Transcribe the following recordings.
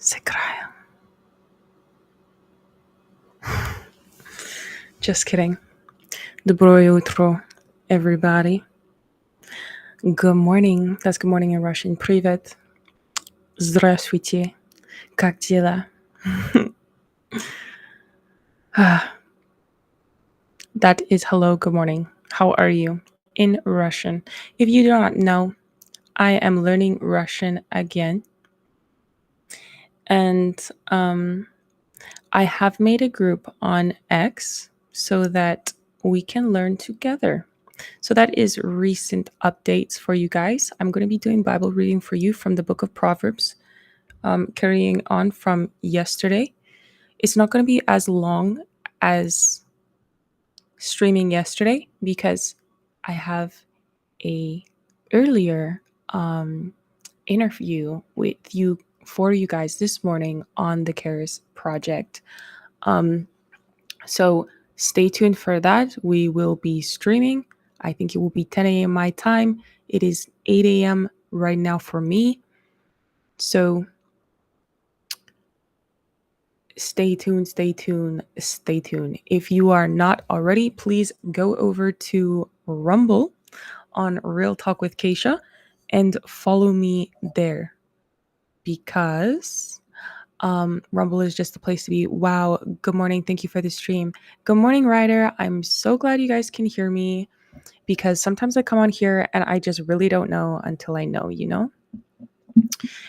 Сыграем. Just kidding. Доброе утро, everybody. Good morning. That's good morning in Russian. Привет. Здравствуйте. Как дела? That is hello, good morning. How are you? In Russian. If you do not know, I am learning Russian again. And I have made a group on X so that we can learn together. So that is recent updates for you guys. I'm going to be doing Bible reading for you from the book of Proverbs, carrying on from yesterday. It's not going to be as long as streaming yesterday because I have a earlier interview with you for you guys this morning on the Karis Project. So stay tuned for that. We will be streaming. I think it will be 10 a.m. my time. It is 8 a.m. right now for me. So stay tuned, stay tuned, stay tuned. If you are not already, please go over to Rumble on Real Talk with Kaysha and follow me there because Rumble is just the place to be. Wow. Good morning. Thank you for the stream. Good morning, Ryder. I'm so glad you guys can hear me because sometimes I come on here and I just really don't know until I know, you know?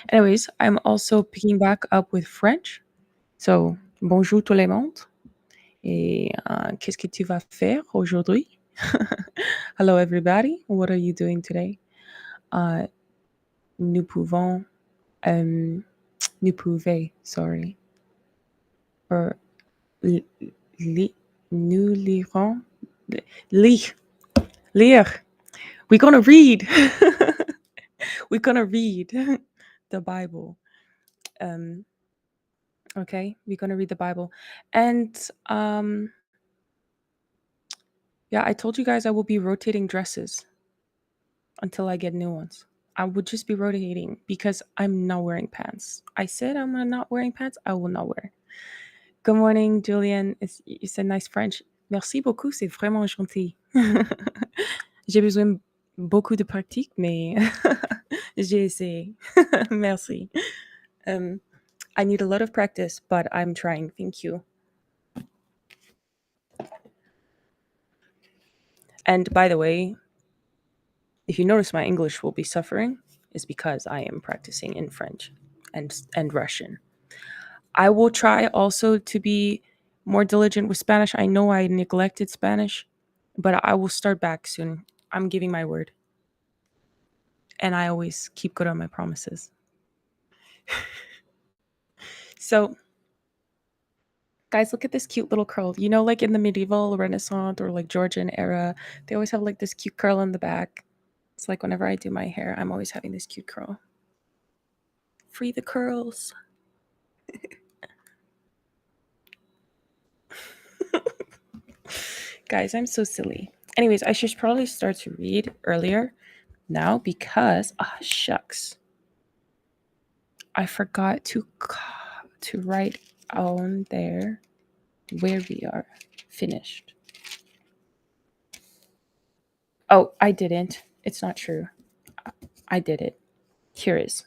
Anyways, I'm also picking back up with French. So, bonjour tout le monde. Et qu'est-ce que tu vas faire aujourd'hui? Hello, everybody. What are you doing today? Nous pouvons, nous pouvez, sorry. Or, nous lirons, lire. We're going to read. We're going to read the Bible. Okay, we're going to read the Bible. And yeah, I told you guys I will be rotating dresses until I get new ones. I would just be rotating because I'm not wearing pants. I said I'm not wearing pants. I will not wear. Good morning, Julian. You said nice French. Merci beaucoup, c'est vraiment gentil. J'ai besoin beaucoup de pratique, mais j'ai essayé. Merci. I need a lot of practice, but I'm trying. Thank you. And by the way, if you notice my English will be suffering, is because I am practicing in French and Russian. I will try also to be more diligent with Spanish. I know I neglected Spanish, but I will start back soon. I'm giving my word. And I always keep good on my promises. So, guys, look at this cute little curl. You know, like in the medieval, Renaissance, or like Georgian era, they always have like this cute curl in the back. It's like whenever I do my hair, I'm always having this cute curl. Free the curls. Guys, I'm so silly. Anyways, I should probably start to read earlier now because, shucks. I forgot to write on there where we are finished. Oh, I didn't. It's not true. I did it. Here is.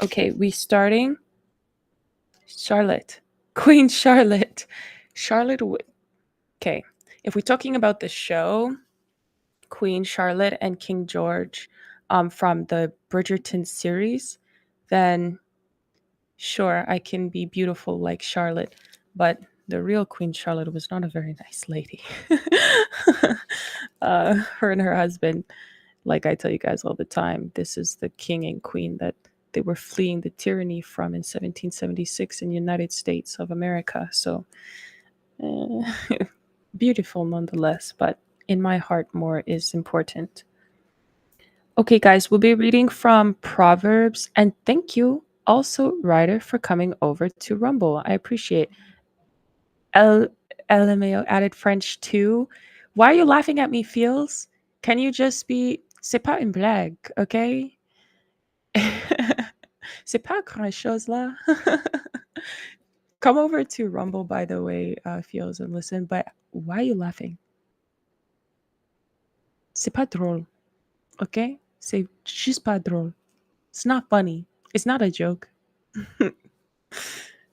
Okay, we starting. Charlotte. Queen Charlotte. Okay, if we're talking about the show, Queen Charlotte and King George from the Bridgerton series, then sure, I can be beautiful like Charlotte, but the real Queen Charlotte was not a very nice lady. Her and her husband, like I tell you guys all the time, this is the king and queen that they were fleeing the tyranny from in 1776 in the United States of America. So beautiful nonetheless, but in my heart, more is important. Okay, guys, we'll be reading from Proverbs, and thank you also, Ryder, for coming over to Rumble. I appreciate. LMAO added French too. Why are you laughing at me, Feels? Can you just be C'est pas une blague, okay? C'est pas grand-chose là. Come over to Rumble, by the way, Feels, and listen. But why are you laughing? C'est pas drôle, okay? C'est juste pas drôle. It's not funny. It's not a joke.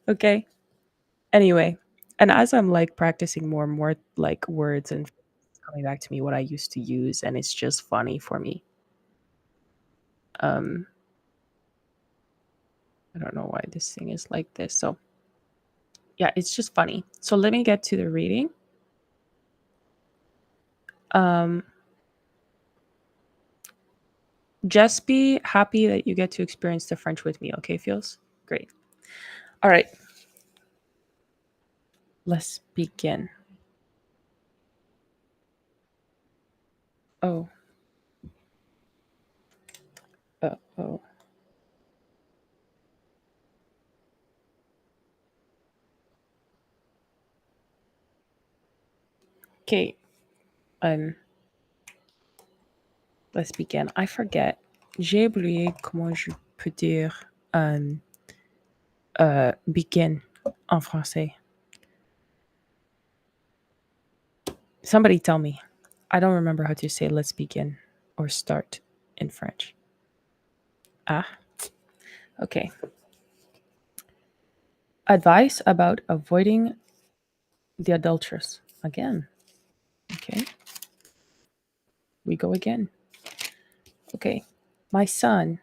Okay? Anyway, and as I'm like practicing more and more like words and coming back to me what I used to use, and it's just funny for me. Um, I don't know why this thing is like this. So yeah, it's just funny. So let me get to the reading. Um, just be happy that you get to experience the French with me, okay, Feels? Great. All right. Let's begin. Oh. Oh. Okay. Um, let's begin. I forget. J'ai oublié comment je peux dire begin en français. Somebody tell me. I don't remember how to say let's begin or start in French. Ah, okay. Advice about avoiding the adulteress. Again. Okay. We go again. Okay. My son,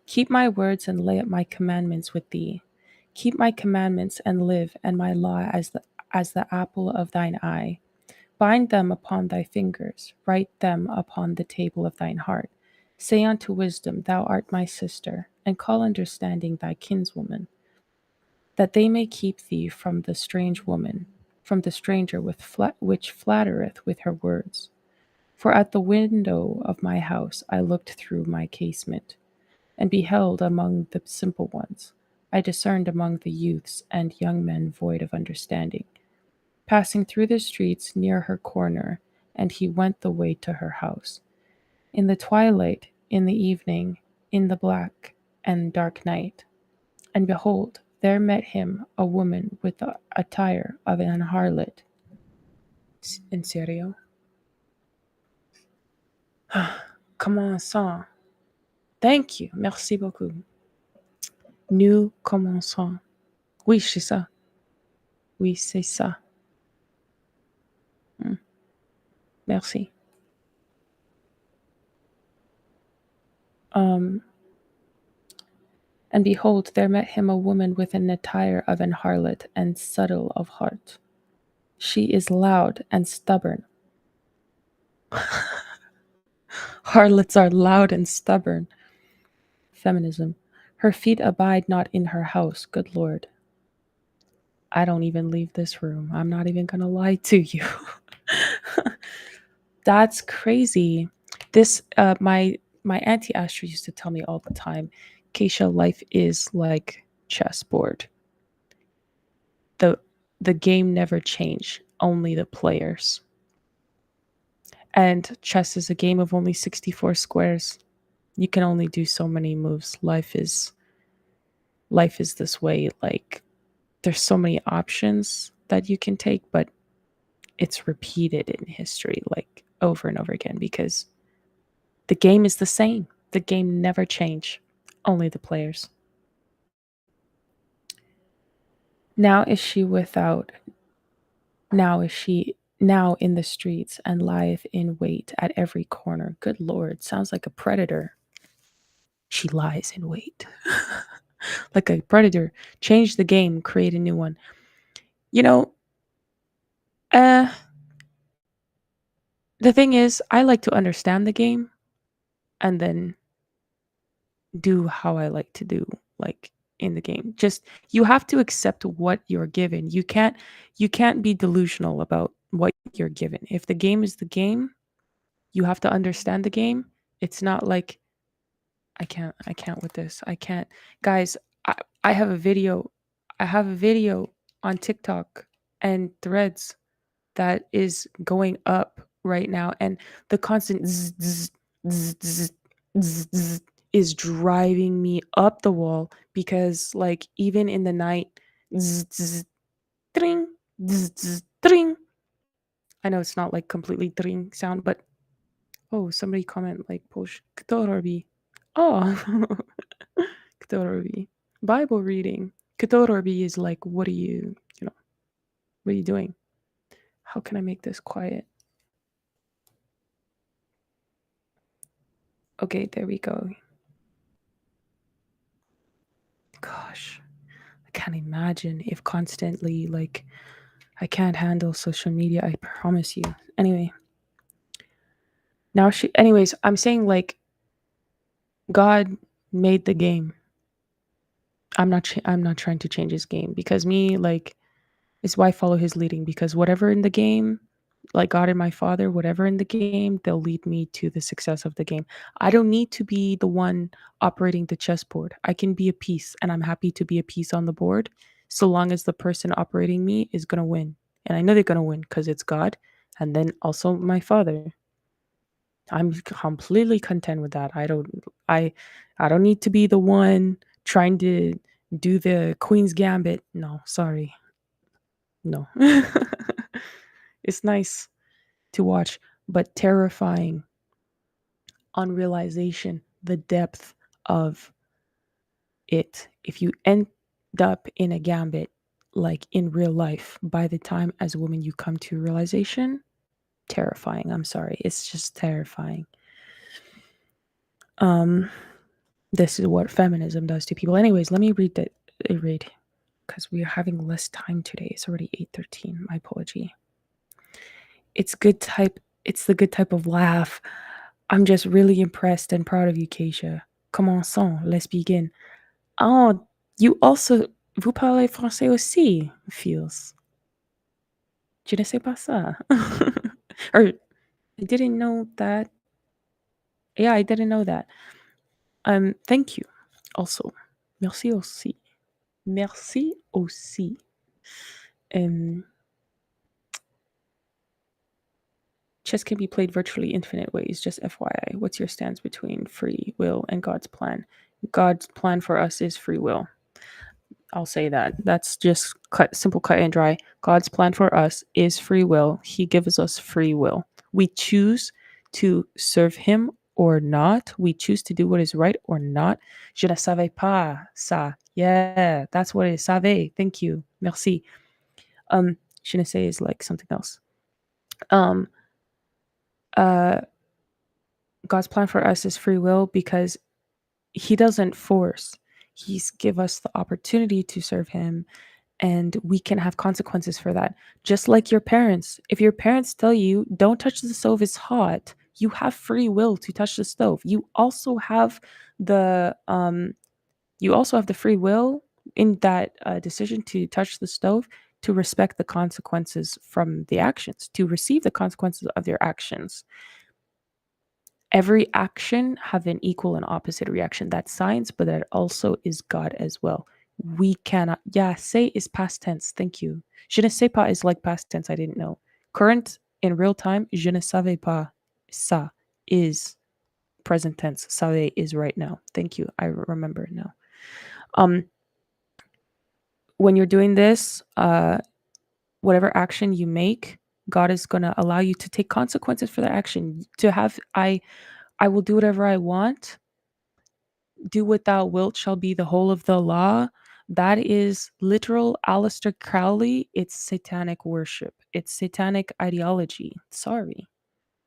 keep my words and lay up my commandments with thee. Keep my commandments and live, and my law as the apple of thine eye. Bind them upon thy fingers, write them upon the table of thine heart. Say unto wisdom, Thou art my sister, and call understanding thy kinswoman, that they may keep thee from the strange woman, from the stranger which flattereth with her words. For at the window of my house I looked through my casement, and beheld among the simple ones. I discerned among the youths and young men void of understanding, passing through the streets near her corner, and he went the way to her house. In the twilight, in the evening, in the black and dark night. And behold, there met him a woman with the attire of an harlot. En serio? Commençons. Thank you. Merci beaucoup. Nous commençons. Oui, c'est ça. Oui, c'est ça. Merci. And behold, there met him a woman with an attire of an harlot and subtle of heart. She is loud and stubborn. Harlots are loud and stubborn. Feminism. Her feet abide not in her house, good Lord. I don't even leave this room. I'm not even going to lie to you. That's crazy. This, my auntie Astra used to tell me all the time, Kaysha, life is like chessboard. The game never change, only the players. And chess is a game of only 64 squares. You can only do so many moves. Life is this way. Like, there's so many options that you can take, but it's repeated in history like over and over again because the game is the same. The game never change, only the players. Now is she without, now is she now in the streets and lieth in wait at every corner. Good Lord, sounds like a predator. She lies in wait. Like a predator. Change the game, create a new one. You know, the thing is, I like to understand the game and then do how I like to do, like in the game. Just you have to accept what you're given. You can't be delusional about what you're given. If the game is the game, you have to understand the game. It's not like I can't with this. I can't. Guys, I have a video. I have a video on TikTok and Threads that is going up right now, and the constant zzz, zzz, zzz, zzz, zzz, zzz, is driving me up the wall because, like, even in the night, zzz, zzz, tring, zzz, zzz, tring. I know it's not like completely tring sound, but oh, somebody comment like Polish. Kto robi? Oh, kto robi? Bible reading. Kto robi is like, what are you know, what are you doing? How can I make this quiet? Okay, there we go. Gosh, I can't imagine if constantly, like, I can't handle social media, I promise you. Anyway, anyways, I'm saying, like, God made the game. I'm not trying to change his game because me, like, is why I follow his leading, because whatever in the game, like God and my father, whatever in the game, they'll lead me to the success of the game. I don't need to be the one operating the chessboard. I can be a piece, and I'm happy to be a piece on the board so long as the person operating me is going to win. And I know they're going to win because it's God and then also my father. I'm completely content with that. I I don't need to be the one trying to do the queen's gambit. No, sorry. No. It's nice to watch, but terrifying on realization, the depth of it. If you end up in a gambit, like in real life, by the time as a woman you come to realization, terrifying. I'm sorry. It's just terrifying. Um, this is what feminism does to people. Anyways, let me read because we are having less time today. It's already 8:13. My apology. It's the good type of laugh. I'm just really impressed and proud of you, Kaysha. Commençons. Let's begin. Oh, you also vous parlez français aussi, feels. Je ne sais pas ça. Or I didn't know that. Yeah, I didn't know that. Thank you. Also, merci aussi. Merci aussi. Um, Chess can be played virtually infinite ways, just FYI. What's your stance between free will and God's plan? God's plan for us is free will. I'll say that. That's just simple, cut and dry. God's plan for us is free will. He gives us free will. We choose to serve Him or not. We choose to do what is right or not. Je ne savais pas ça. Yeah, that's what it is. Savais. Thank you. Merci. Je ne sais is like something else. Uh, God's plan for us is free will because He doesn't force. He's give us the opportunity to serve Him, and we can have consequences for that. Just like your parents. If your parents tell you, don't touch the stove, it's hot, you have free will to touch the stove. You also have the free will in that decision to touch the stove to respect the consequences from the actions, to receive the consequences of your actions. Every action have an equal and opposite reaction. That's science, but that also is God as well. We cannot. Yeah, say is past tense. Thank you. Je ne sais pas is like past tense. I didn't know. Current in real time. Je ne savais pas. Ça is present tense. Savais is right now. Thank you. I remember now. When you're doing this, whatever action you make, God is gonna allow you to take consequences for that action. To have I will do whatever I want. Do what thou wilt shall be the whole of the law. That is literal Aleister Crowley. It's satanic worship. It's satanic ideology. Sorry.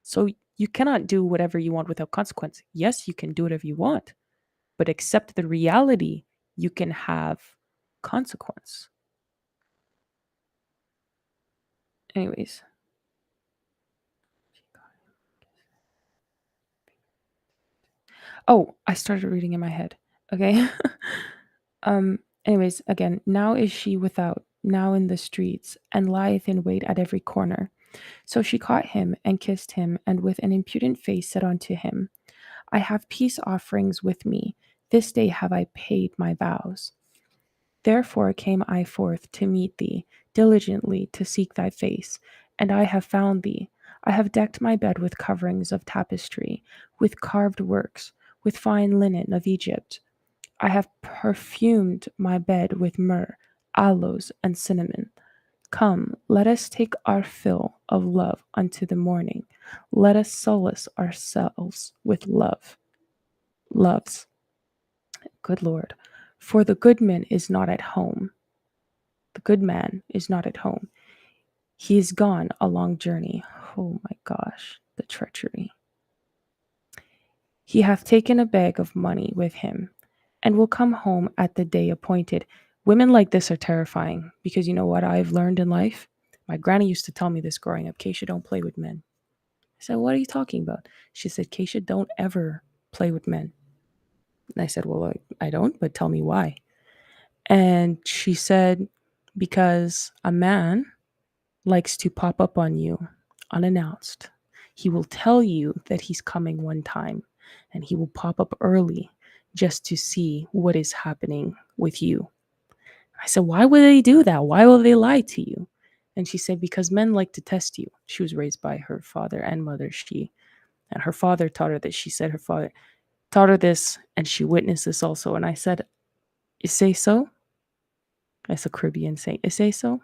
So you cannot do whatever you want without consequence. Yes, you can do whatever you want, but accept the reality you can have consequence. Anyways. Oh, I started reading in my head. Okay. Anyways, again, now is she without, now in the streets, and lieth in wait at every corner. So she caught him and kissed him, and with an impudent face said unto him, I have peace offerings with me. This day have I paid my vows. Therefore came I forth to meet thee, diligently to seek thy face, and I have found thee. I have decked my bed with coverings of tapestry, with carved works, with fine linen of Egypt. I have perfumed my bed with myrrh, aloes, and cinnamon. Come, let us take our fill of love unto the morning. Let us solace ourselves with loves. Good Lord. For the good man is not at home. The good man is not at home. He is gone a long journey. Oh my gosh, the treachery. He hath taken a bag of money with him and will come home at the day appointed. Women like this are terrifying because you know what I've learned in life? My granny used to tell me this growing up, Kaysha, don't play with men. I said, what are you talking about? She said, Kaysha, don't ever play with men. And I said, well, I don't, but tell me why. And she said, because a man likes to pop up on you unannounced. He will tell you that he's coming one time and he will pop up early just to see what is happening with you. I said, why would they do that? Why will they lie to you? And she said, because men like to test you. She was raised by her father and mother. And her father taught her this. She said her father taught her this and she witnessed this also. And I said, you say so? That's a Caribbean saying. You say so?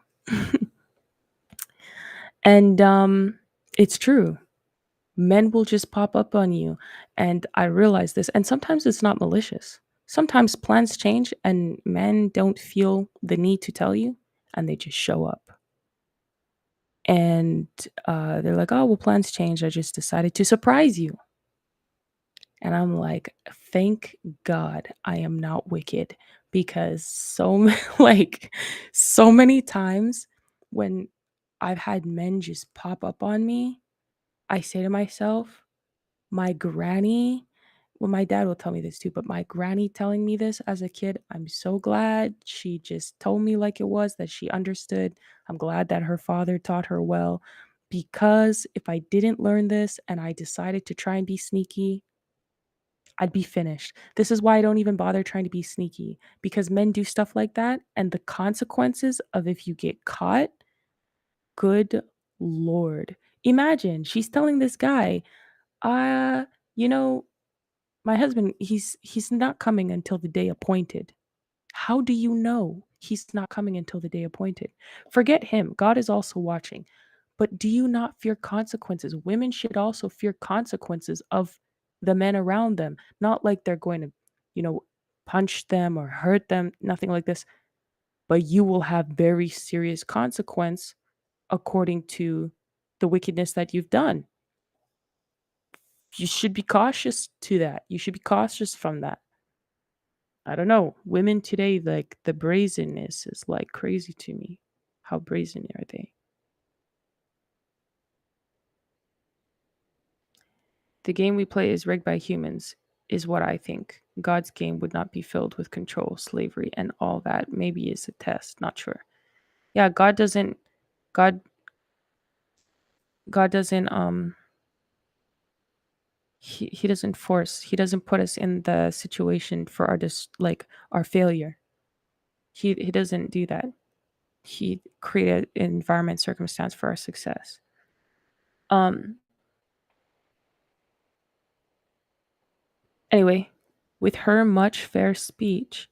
And it's true. Men will just pop up on you. And I realize this. And sometimes it's not malicious. Sometimes plans change and men don't feel the need to tell you and they just show up. And they're like, oh, well, plans changed. I just decided to surprise you. And I'm like, thank God I am not wicked because so many times when I've had men just pop up on me, I say to myself, my granny, well, my dad will tell me this too, but my granny telling me this as a kid, I'm so glad she just told me like it was, that she understood. I'm glad that her father taught her well, because if I didn't learn this and I decided to try and be sneaky, I'd be finished. This is why I don't even bother trying to be sneaky, because men do stuff like that. And the consequences of if you get caught, good Lord. Imagine she's telling this guy, uh, you know, my husband, he's not coming until the day appointed. How do you know he's not coming until the day appointed? Forget him. God is also watching. But do you not fear consequences? Women should also fear consequences of the men around them. Not like they're going to, you know, punch them or hurt them, nothing like this. But you will have very serious consequence according to the wickedness that you've done. You should be cautious to that. You should be cautious from that. I don't know. Women today, like the brazenness is like crazy to me. How brazen are they? The game we play is rigged by humans, is what I think. God's game would not be filled with control, slavery, and all that. Maybe is a test. Not sure. Yeah, God God doesn't he doesn't force. He doesn't put us in the situation for our like our failure. He doesn't do that. He created an environment circumstance for our success. Um Anyway, with her much fair speech,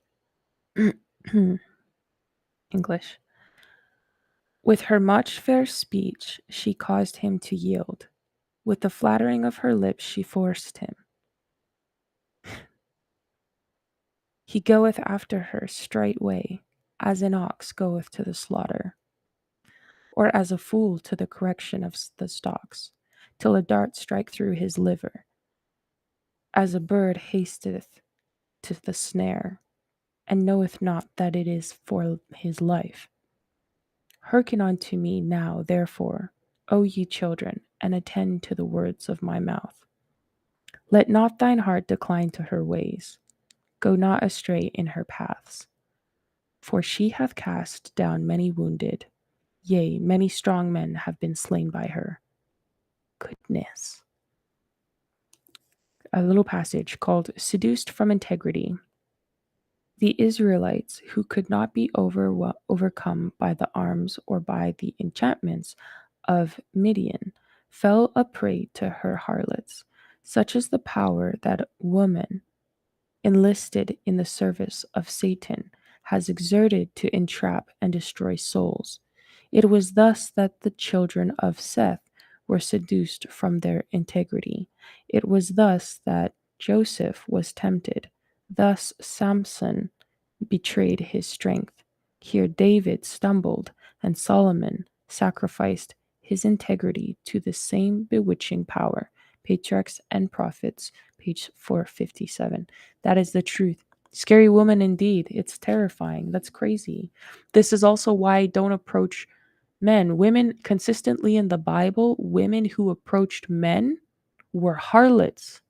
English. With her much fair speech, she caused him to yield. With the flattering of her lips, she forced him. He goeth after her straightway, as an ox goeth to the slaughter, or as a fool to the correction of the stocks, till a dart strike through his liver, as a bird hasteth to the snare, and knoweth not that it is for his life. Hearken unto me now, therefore, O ye children, and attend to the words of my mouth. Let not thine heart decline to her ways. Go not astray in her paths. For she hath cast down many wounded, yea, many strong men have been slain by her. Goodness. A little passage called Seduced from Integrity. The Israelites, who could not be overcome by the arms or by the enchantments of Midian, fell a prey to her harlots. Such is the power that woman, enlisted in the service of Satan, has exerted to entrap and destroy souls. It was thus that the children of Seth were seduced from their integrity. It was thus that Joseph was tempted. Thus Samson betrayed his strength. Here David stumbled, and Solomon sacrificed his integrity to the same bewitching power. Patriarchs and Prophets, page 457. That is the truth. Scary woman indeed. It's terrifying. That's crazy. This is also why I don't approach men. Women consistently in the Bible, women who approached men were harlots.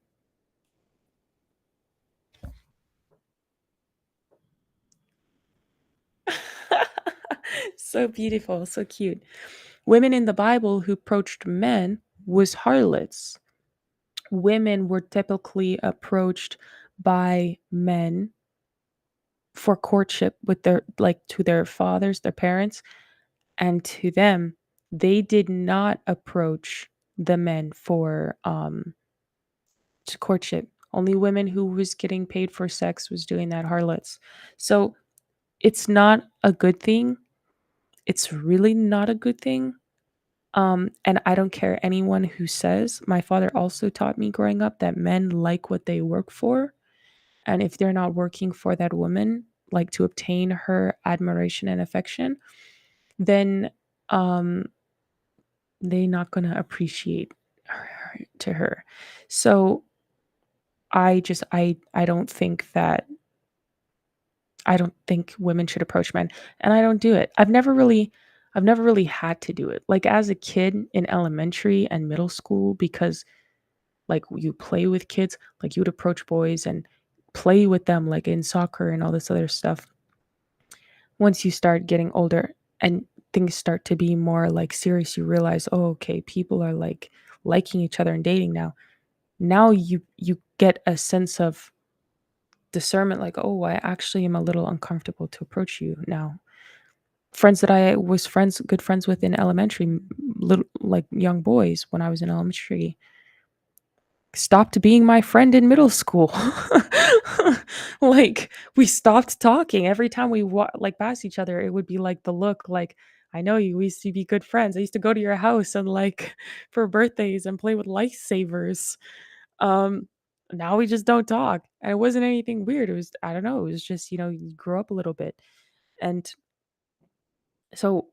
So beautiful, so cute. Women in the Bible who approached men was harlots. Women were typically approached by men for courtship with their like to their fathers, their parents, and to them, they did not approach the men for courtship. Only women who was getting paid for sex was doing that, harlots. So it's not a good thing. It's really not a good thing. And I don't care anyone who says. My father also taught me growing up that men like what they work for. And if they're not working for that woman, like to obtain her admiration and affection, then um, they're not going to appreciate to her. So I don't think that I don't think women should approach men, and I don't do it. I've never really had to do it. Like as a kid in elementary and middle school, because like you play with kids, like you would approach boys and play with them like in soccer and all this other stuff. Once you start getting older and things start to be more like serious, you realize, oh, okay, people are like liking each other and dating now. Now you get a sense of discernment, like, oh, I actually am a little uncomfortable to approach you now. Friends that I was good friends with in elementary, little like young boys when I was in elementary, stopped being my friend in middle school. Like we stopped talking every time we like pass each other. It would be like the look, like I know you. We used to be good friends. I used to go to your house and like for birthdays and play with lifesavers. Um, Now we just don't talk, and it wasn't anything weird. It was I don't know. It was just you grow up a little bit, and so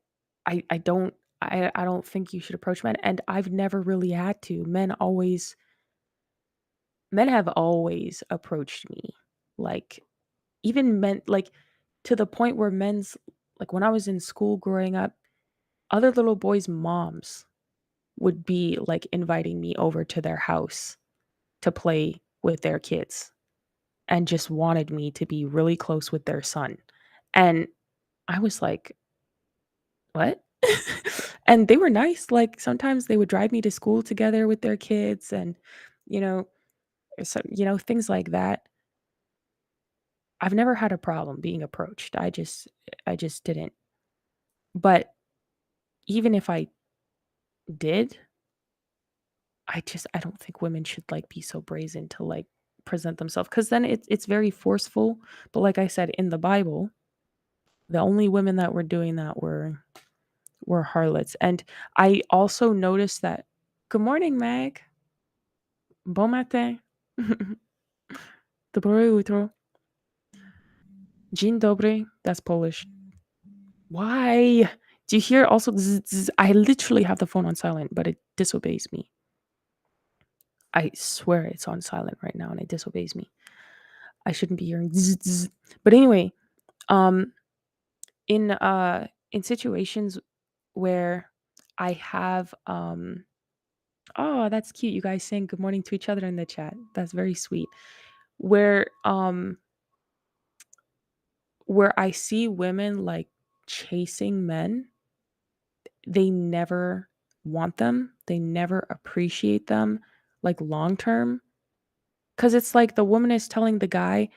I don't think you should approach men, and I've never really had to. Men have always approached me, like even men, like to the point where men's like when I was in school growing up, other little boys' moms would be like inviting me over to their house to play with their kids and just wanted me to be really close with their son. And I was like, "What?" And they were nice. Like sometimes they would drive me to school together with their kids and you know, things like that. I've never had a problem being approached. I just didn't. But even if I did, I don't think women should like be so brazen to like present themselves cuz then it's very forceful. But like I said in the Bible, the only women that were doing that were harlots. And I also noticed that good morning, Meg. Bon matin. Dobre utro. Dzień dobry. That's Polish. Why? Do you hear also zzz, zzz? I literally have the phone on silent, but it disobeys me. I swear it's on silent right now and it disobeys me. I shouldn't be hearing zzz, zzz. But anyway, um in situations where I have oh, that's cute. You guys saying good morning to each other in the chat. That's very sweet. Where I see women like chasing men, they never want them. They never appreciate them like long term. Cause it's like the woman is telling the guy,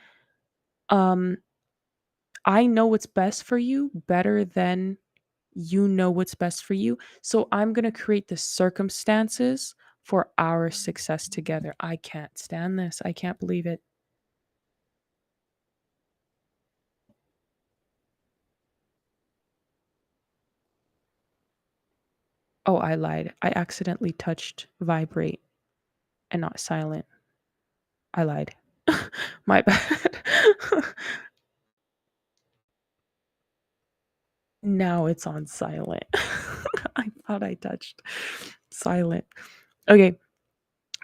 um, I know what's best for you better than You know what's best for you. So I'm going to create the circumstances for our success together. I can't stand this. I can't believe it. Oh, I lied. I accidentally touched vibrate and not silent. I lied. My bad. Now it's on silent. I thought I touched silent. Okay.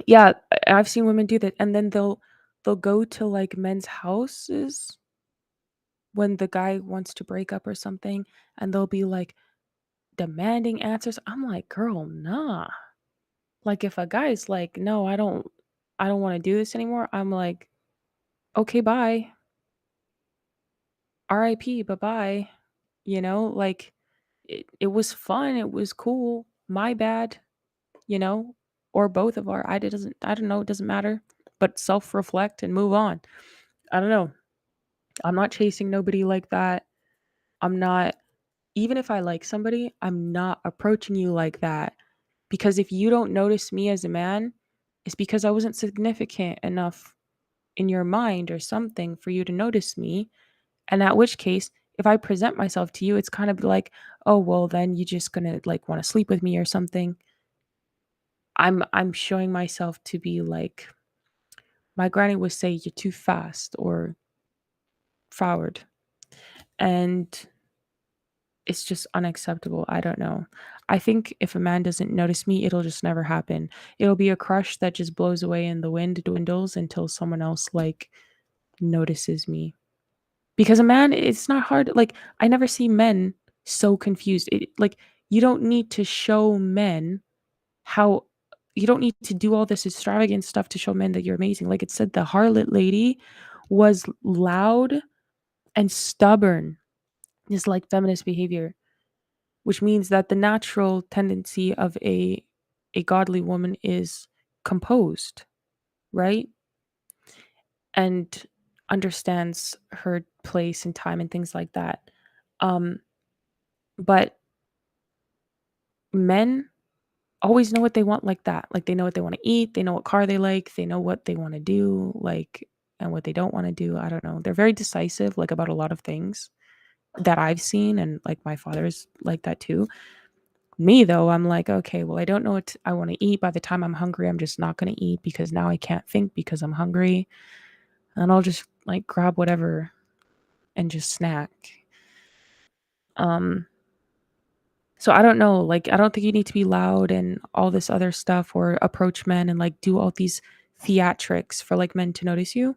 Yeah, I've seen women do that, and then they'll go to like men's houses when the guy wants to break up or something, and they'll be like demanding answers. I'm like, girl, nah. Like if a guy's like, no, I don't want to do this anymore. I'm like, okay, bye. RIP, bye bye. Like it was fun. It was cool. My bad, you know, or both of our, I don't know. It doesn't matter, but self reflect and move on. I don't know. I'm not chasing nobody like that. I'm not, even if I like somebody, I'm not approaching you like that. Because if you don't notice me as a man, it's because I wasn't significant enough in your mind or something for you to notice me. And at which case, if I present myself to you, it's kind of like, oh, well, then you just gonna like want to sleep with me or something. I'm showing myself to be like, my granny would say, you're too fast or forward. And it's just unacceptable. I don't know. I think if a man doesn't notice me, it'll just never happen. It'll be a crush that just blows away in the wind, dwindles until someone else like notices me. Because a man, it's not hard. Like I never see men so confused. Like you don't need to show men how you don't need to do all this extravagant stuff to show men that you're amazing. Like it said, the harlot lady was loud and stubborn, just like feminist behavior, which means that the natural tendency of a godly woman is composed, right? And understands her place and time and things like that. Um, but men always know what they want like that. Like they know what they want to eat, they know what car they like, they know what they want to do, like and what they don't want to do. I don't know. They're very decisive like about a lot of things that I've seen, and like my father's like that too. Me though, I'm like, okay, well, I don't know what I want to eat. By the time I'm hungry, I'm just not going to eat because now I can't think because I'm hungry. And I'll just like grab whatever and just snack. Um so I don't know, like I don't think you need to be loud and all this other stuff or approach men and like do all these theatrics for like men to notice you,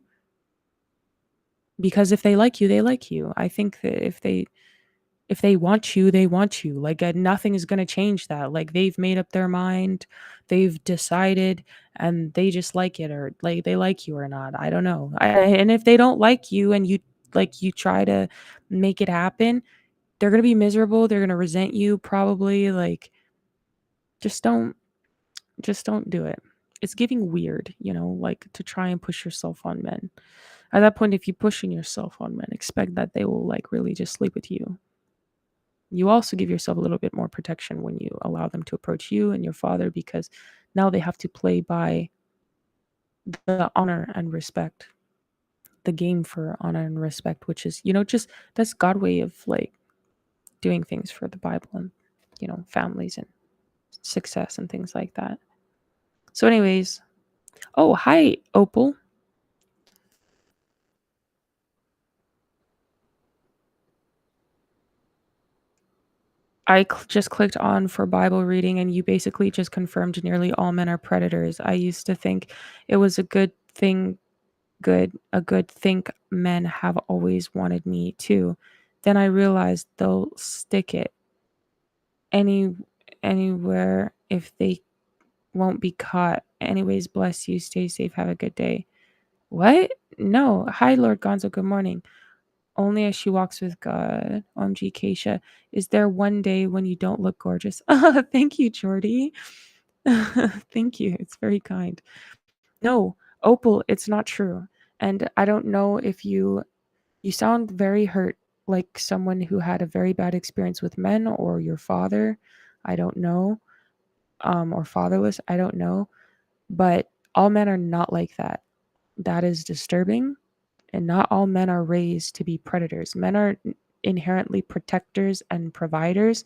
because if they like you, they like you. I think that if they want you, they want you. Like nothing is going to change that. Like they've made up their mind, they've decided, and they just like it, or like they like you or not. I don't know. And if they don't like you and you try to make it happen, they're going to be miserable. They're going to resent you probably. Like just don't just don't do it. It's giving weird, like to try and push yourself on men. At that point, if you're pushing yourself on men, expect that they will like really just sleep with you. You also give yourself a little bit more protection when you allow them to approach you and your father, because now they have to play by the honor and respect, the game for honor and respect, which is, just that's God way of like doing things for the Bible and, families and success and things like that. So, anyways, oh, hi, Opal. I just clicked on for Bible reading, and you basically just confirmed nearly all men are predators. I used to think it was a good thing men have always wanted me too. Then I realized they'll stick it any anywhere if they won't be caught. Anyways, bless you. Stay safe. Have a good day. What? No. Hi, Lord Gonzo. Good morning. Only as she walks with God. OMG, Kaysha. Is there one day when you don't look gorgeous? Thank you, Jordy. Thank you. It's very kind. No, Opal, it's not true. And I don't know if you sound very hurt. like someone who had a very bad experience with men, or your father, I don't know, or fatherless, I don't know, but all men are not like that. That is disturbing, and not all men are raised to be predators. Men are inherently protectors and providers,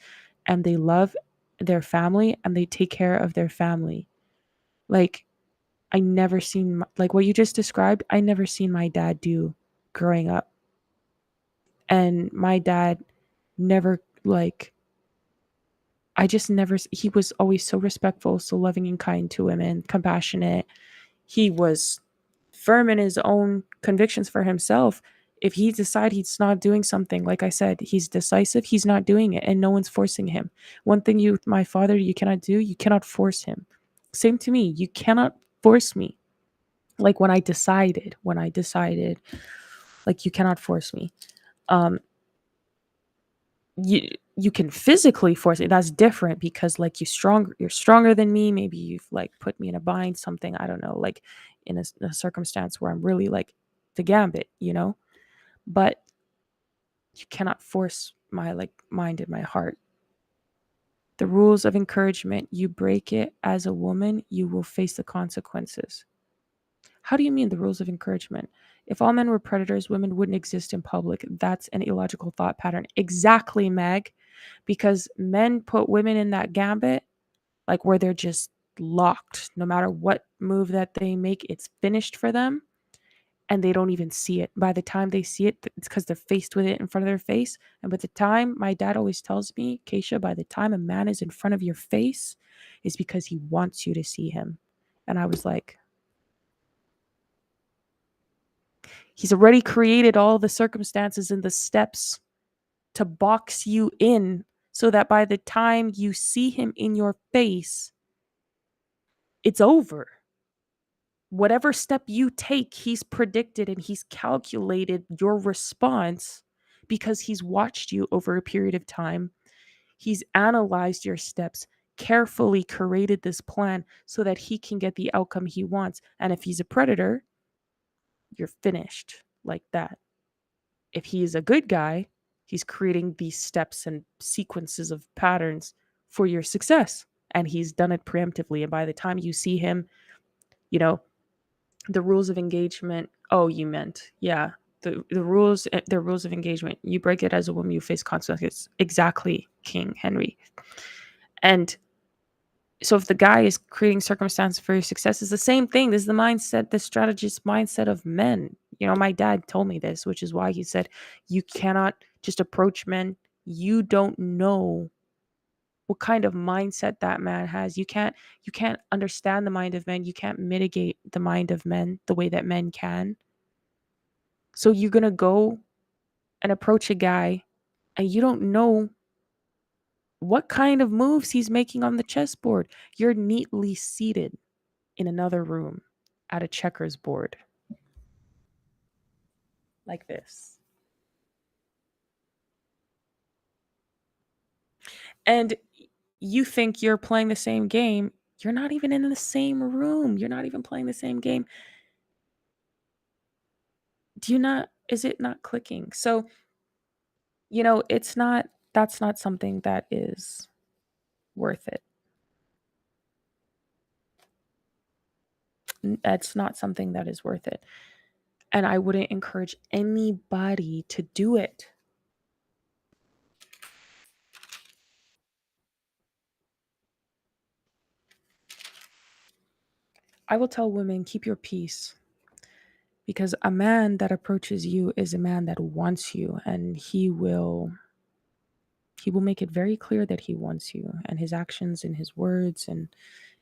and they love their family and they take care of their family. Like, I never seen like what you just described. I never seen my dad do growing up, and my dad never like. I just never. He was always so respectful, so loving and kind to women, compassionate. He was firm in his own convictions for himself. If he decides he's not doing something, like I said, he's decisive, he's not doing it, and no one's forcing him. One thing you, my father, you cannot do, you cannot force him. Same to me, you cannot force me. Like when I decided, like you cannot force me. Um, you can physically force it. That's different because like you're stronger than me. Maybe you've like put me in a bind, something, I don't know, like in a circumstance where I'm really like the gambit, you know. But you cannot force my like mind and my heart. The rules of encouragement, you break it as a woman, you will face the consequences. How do you mean the rules of encouragement? If all men were predators, women wouldn't exist in public. That's an illogical thought pattern. Exactly, Meg. Because men put women in that gambit, like where they're just locked. No matter what move that they make, it's finished for them, and they don't even see it. By the time they see it, it's because they're faced with it in front of their face. And by the time, my dad always tells me, Kaysha, by the time a man is in front of your face, is because he wants you to see him. And I was like, he's already created all the circumstances and the steps to box you in so that by the time you see him in your face, it's over. Whatever step you take, he's predicted and he's calculated your response because he's watched you over a period of time. He's analyzed your steps, carefully curated this plan so that he can get the outcome he wants. And if he's a predator, you're finished like that. If he is a good guy, he's creating these steps and sequences of patterns for your success. And he's done it preemptively. And by the time you see him, you know, the rules of engagement. Oh, you meant, yeah. The rules of engagement. You break it as a woman, you face consequences. Exactly, King Henry. And so if the guy is creating circumstances for your success, it's the same thing. This is the mindset, the strategist mindset of men. You know, my dad told me this, which is why he said, you cannot just approach men. You don't know what kind of mindset that man has. You can't understand the mind of men. You can't mitigate the mind of men the way that men can. So you're going to go and approach a guy and you don't know what kind of moves he's making on the chessboard. You're neatly seated in another room at a checkers board like this. And you think you're playing the same game. You're not even in the same room. You're not even playing the same game. Is it not clicking? So, that's not something that is worth it. That's not something that is worth it. And I wouldn't encourage anybody to do it. I will tell women, keep your peace. Because a man that approaches you is a man that wants you, and he will make it very clear that he wants you, and his actions and his words and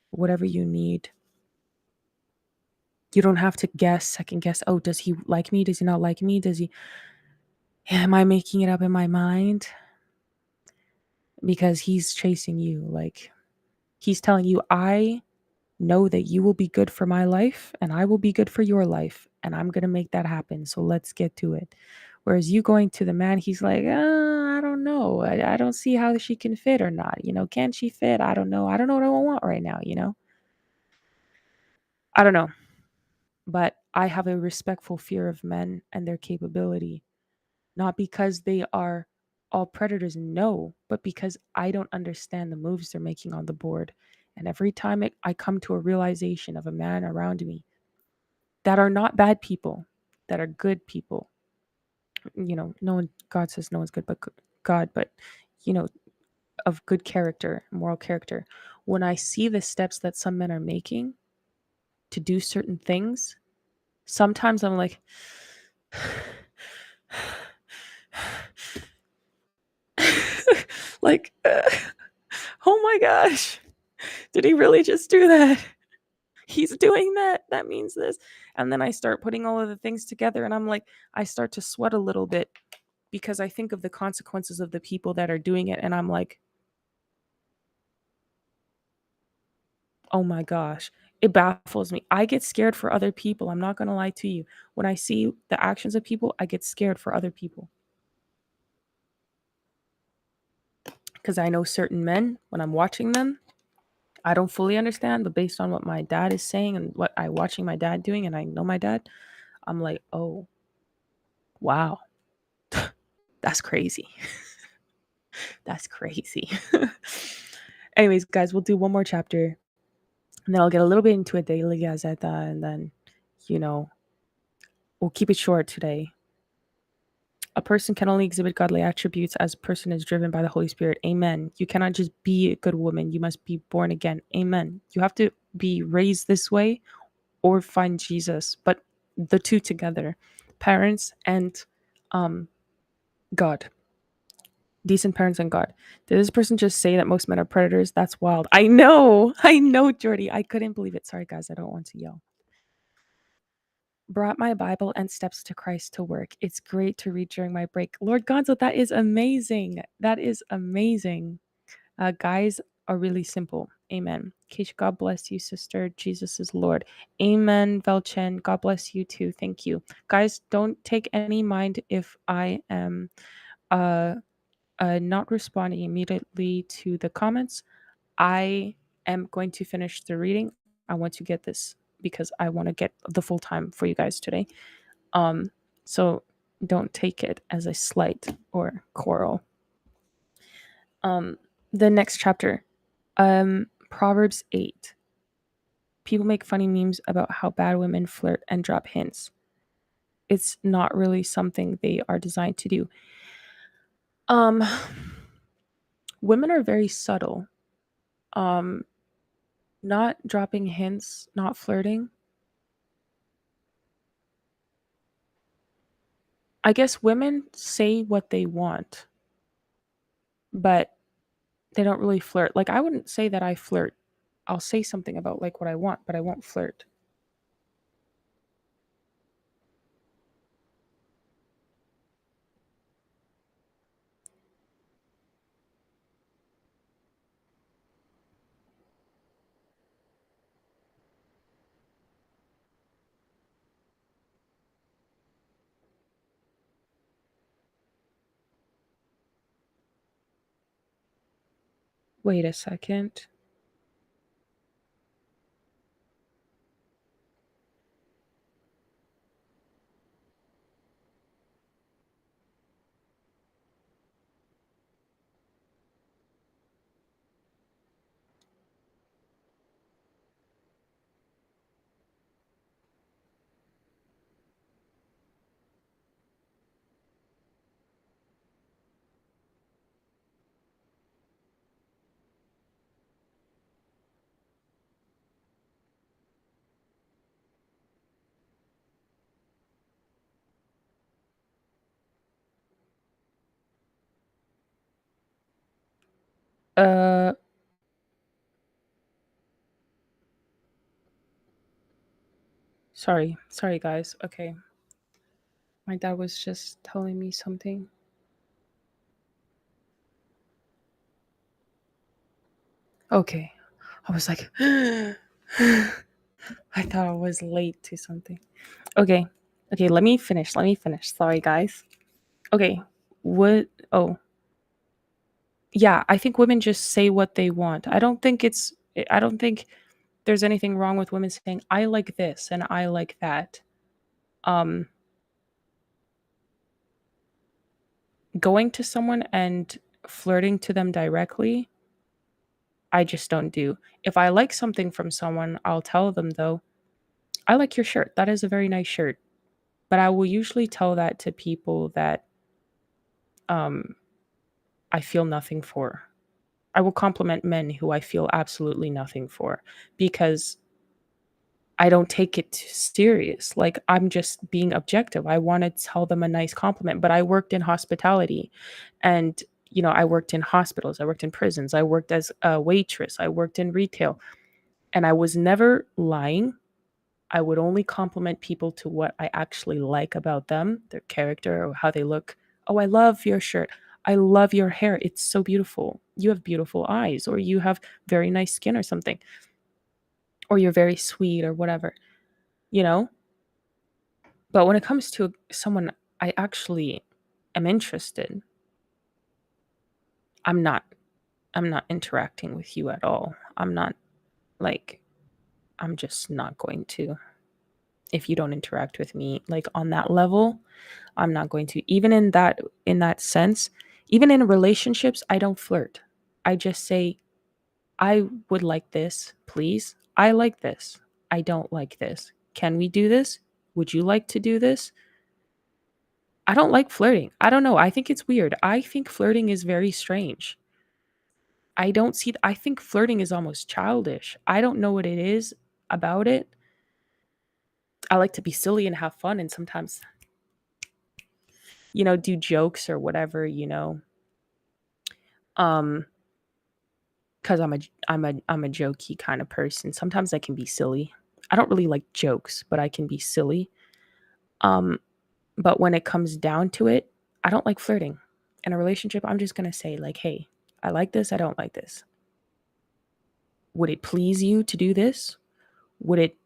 whatever you need. You don't have to second guess, oh, does he like me? Does he not like me? Am I making it up in my mind? Because he's chasing you. Like, he's telling you, I know that you will be good for my life and I will be good for your life. And I'm going to make that happen. So let's get to it. Whereas you going to the man, he's like, I don't know. I don't see how she can fit or not. Can she fit? I don't know. I don't know what I want right now. I don't know. But I have a respectful fear of men and their capability. Not because they are all predators, no, but because I don't understand the moves they're making on the board. And every time I come to a realization of a man around me that are not bad people, that are good people, no one, God says no one's good but God, but, you know, of good character, moral character. When I see the steps that some men are making to do certain things, sometimes I'm like, like, oh my gosh, did he really just do that? He's doing that. That means this. And then I start putting all of the things together and I'm like, I start to sweat a little bit because I think of the consequences of the people that are doing it. And I'm like, oh my gosh, it baffles me. I get scared for other people. I'm not going to lie to you. When I see the actions of people, I get scared for other people because I know certain men, when I'm watching them, I don't fully understand, but based on what my dad is saying and what I watching my dad doing, and I know my dad, I'm like, oh, wow, that's crazy. That's crazy. Anyways, guys, we'll do one more chapter and then I'll get a little bit into a daily gazeta and then, you know, we'll keep it short today. A person can only exhibit godly attributes as a person is driven by the Holy Spirit. Amen. You cannot just be a good woman. You must be born again. Amen. You have to be raised this way or find Jesus, but the two together, parents and God. Decent parents and God. Did this person just say that most men are predators? That's wild. I know, Jordy. I couldn't believe it. Sorry, guys. I don't want to yell. Brought my Bible and steps to Christ to work. It's great to read during my break. Lord Gonzo, that is amazing. That is amazing. Guys are really simple. Amen. Kaysha, God bless you, sister. Jesus is Lord. Amen, Velchen. God bless you too. Thank you. Guys, don't take any mind if I am not responding immediately to the comments. I am going to finish the reading. I want to get this because I want to get the full time for you guys today. So don't take it as a slight or quarrel. The next chapter, Proverbs 8. People make funny memes about how bad women flirt and drop hints. It's not really something they are designed to do. Women are very subtle. Not dropping hints, not flirting. I guess women say what they want, but they don't really flirt. Like I wouldn't say that I flirt. I'll say something about like what I want, but I won't flirt. Wait a second. Uh Sorry guys. Okay. My dad was just telling me something. Okay. I was like I thought I was late to something. Okay. Okay, let me finish. Let me finish. Sorry guys. Okay. What oh, yeah, I think women just say what they want. I don't think there's anything wrong with women saying I like this and I like that. Um going to someone and flirting to them directly, I just don't do. If I like something from someone, I'll tell them though, I like your shirt. That is a very nice shirt. But I will usually tell that to people that um I feel nothing for. I will compliment men who I feel absolutely nothing for because I don't take it too serious. Like I'm just being objective. I want to tell them a nice compliment, but I worked in hospitality and I worked in hospitals, I worked in prisons, I worked as a waitress, I worked in retail, and I was never lying. I would only compliment people to what I actually like about them, their character or how they look. Oh, I love your shirt. I love your hair. It's so beautiful. You have beautiful eyes, or you have very nice skin, or something, or you're very sweet, or whatever, you know? But when it comes to someone I actually am interested, I'm not I'm not interacting with you at all. I'm not like I'm just not going to. If you don't interact with me like on that level, I'm not going to. Even in that sense, even in relationships, I don't flirt. I just say I would like this, please. I like this. I don't like this. Can we do this? Would you like to do this? I don't like flirting. I don't know. I think it's weird. I think flirting is very strange. I don't see, I think flirting is almost childish. I don't know what it is about it. I like to be silly and have fun and sometimes, do jokes or whatever, um, because I'm a jokey kind of person. Sometimes I can be silly. I don't really like jokes, but I can be silly. Um, but when it comes down to it, I don't like flirting. In a relationship, I'm just gonna say, like, hey, I like this, I don't like this. Would it please you to do this? Would it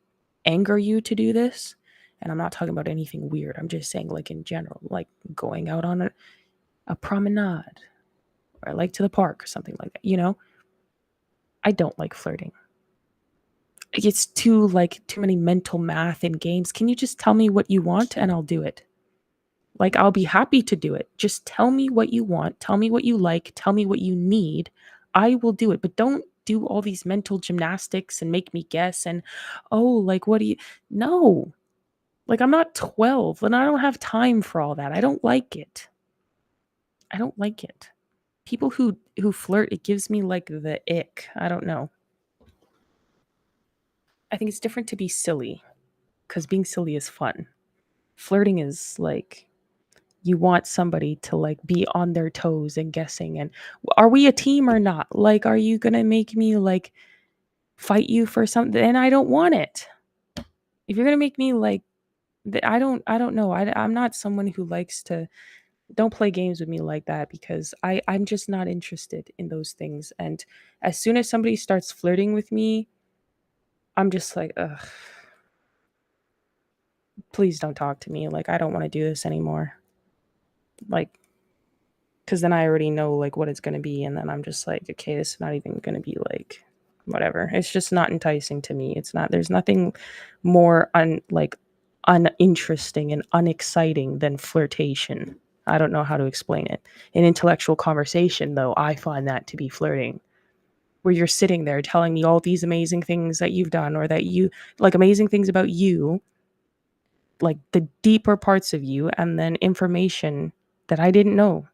anger you to do this? And I'm not talking about anything weird. I'm just saying, like, in general, like going out on a promenade or like to the park or something like that. I don't like flirting. It's too many mental math and games. Can you just tell me what you want and I'll do it? Like, I'll be happy to do it. Just tell me what you want. Tell me what you like. Tell me what you need. I will do it. But don't do all these mental gymnastics and make me guess. And, oh, like, what do you. No. Like, I'm not 12 and I don't have time for all that. I don't like it. I don't like it. People who flirt, it gives me like the ick. I don't know. I think it's different to be silly because being silly is fun. Flirting is like you want somebody to like be on their toes and guessing and are we a team or not? Like, are you gonna make me like fight you for something? And I don't want it. If you're gonna make me like, I don't know. I'm not someone who likes to. Don't play games with me like that because I'm just not interested in those things. And as soon as somebody starts flirting with me, I'm just like, ugh, please don't talk to me. Like, I don't want to do this anymore. Like, because then I already know like what it's going to be. And then I'm just like, okay, this is not even going to be like whatever. It's just not enticing to me. It's not, there's nothing more uninteresting and unexciting than flirtation. I don't know how to explain it. In intellectual conversation, though, I find that to be flirting, where you're sitting there telling me all these amazing things that you've done or that you like amazing things about you, like the deeper parts of you, and then information that I didn't know.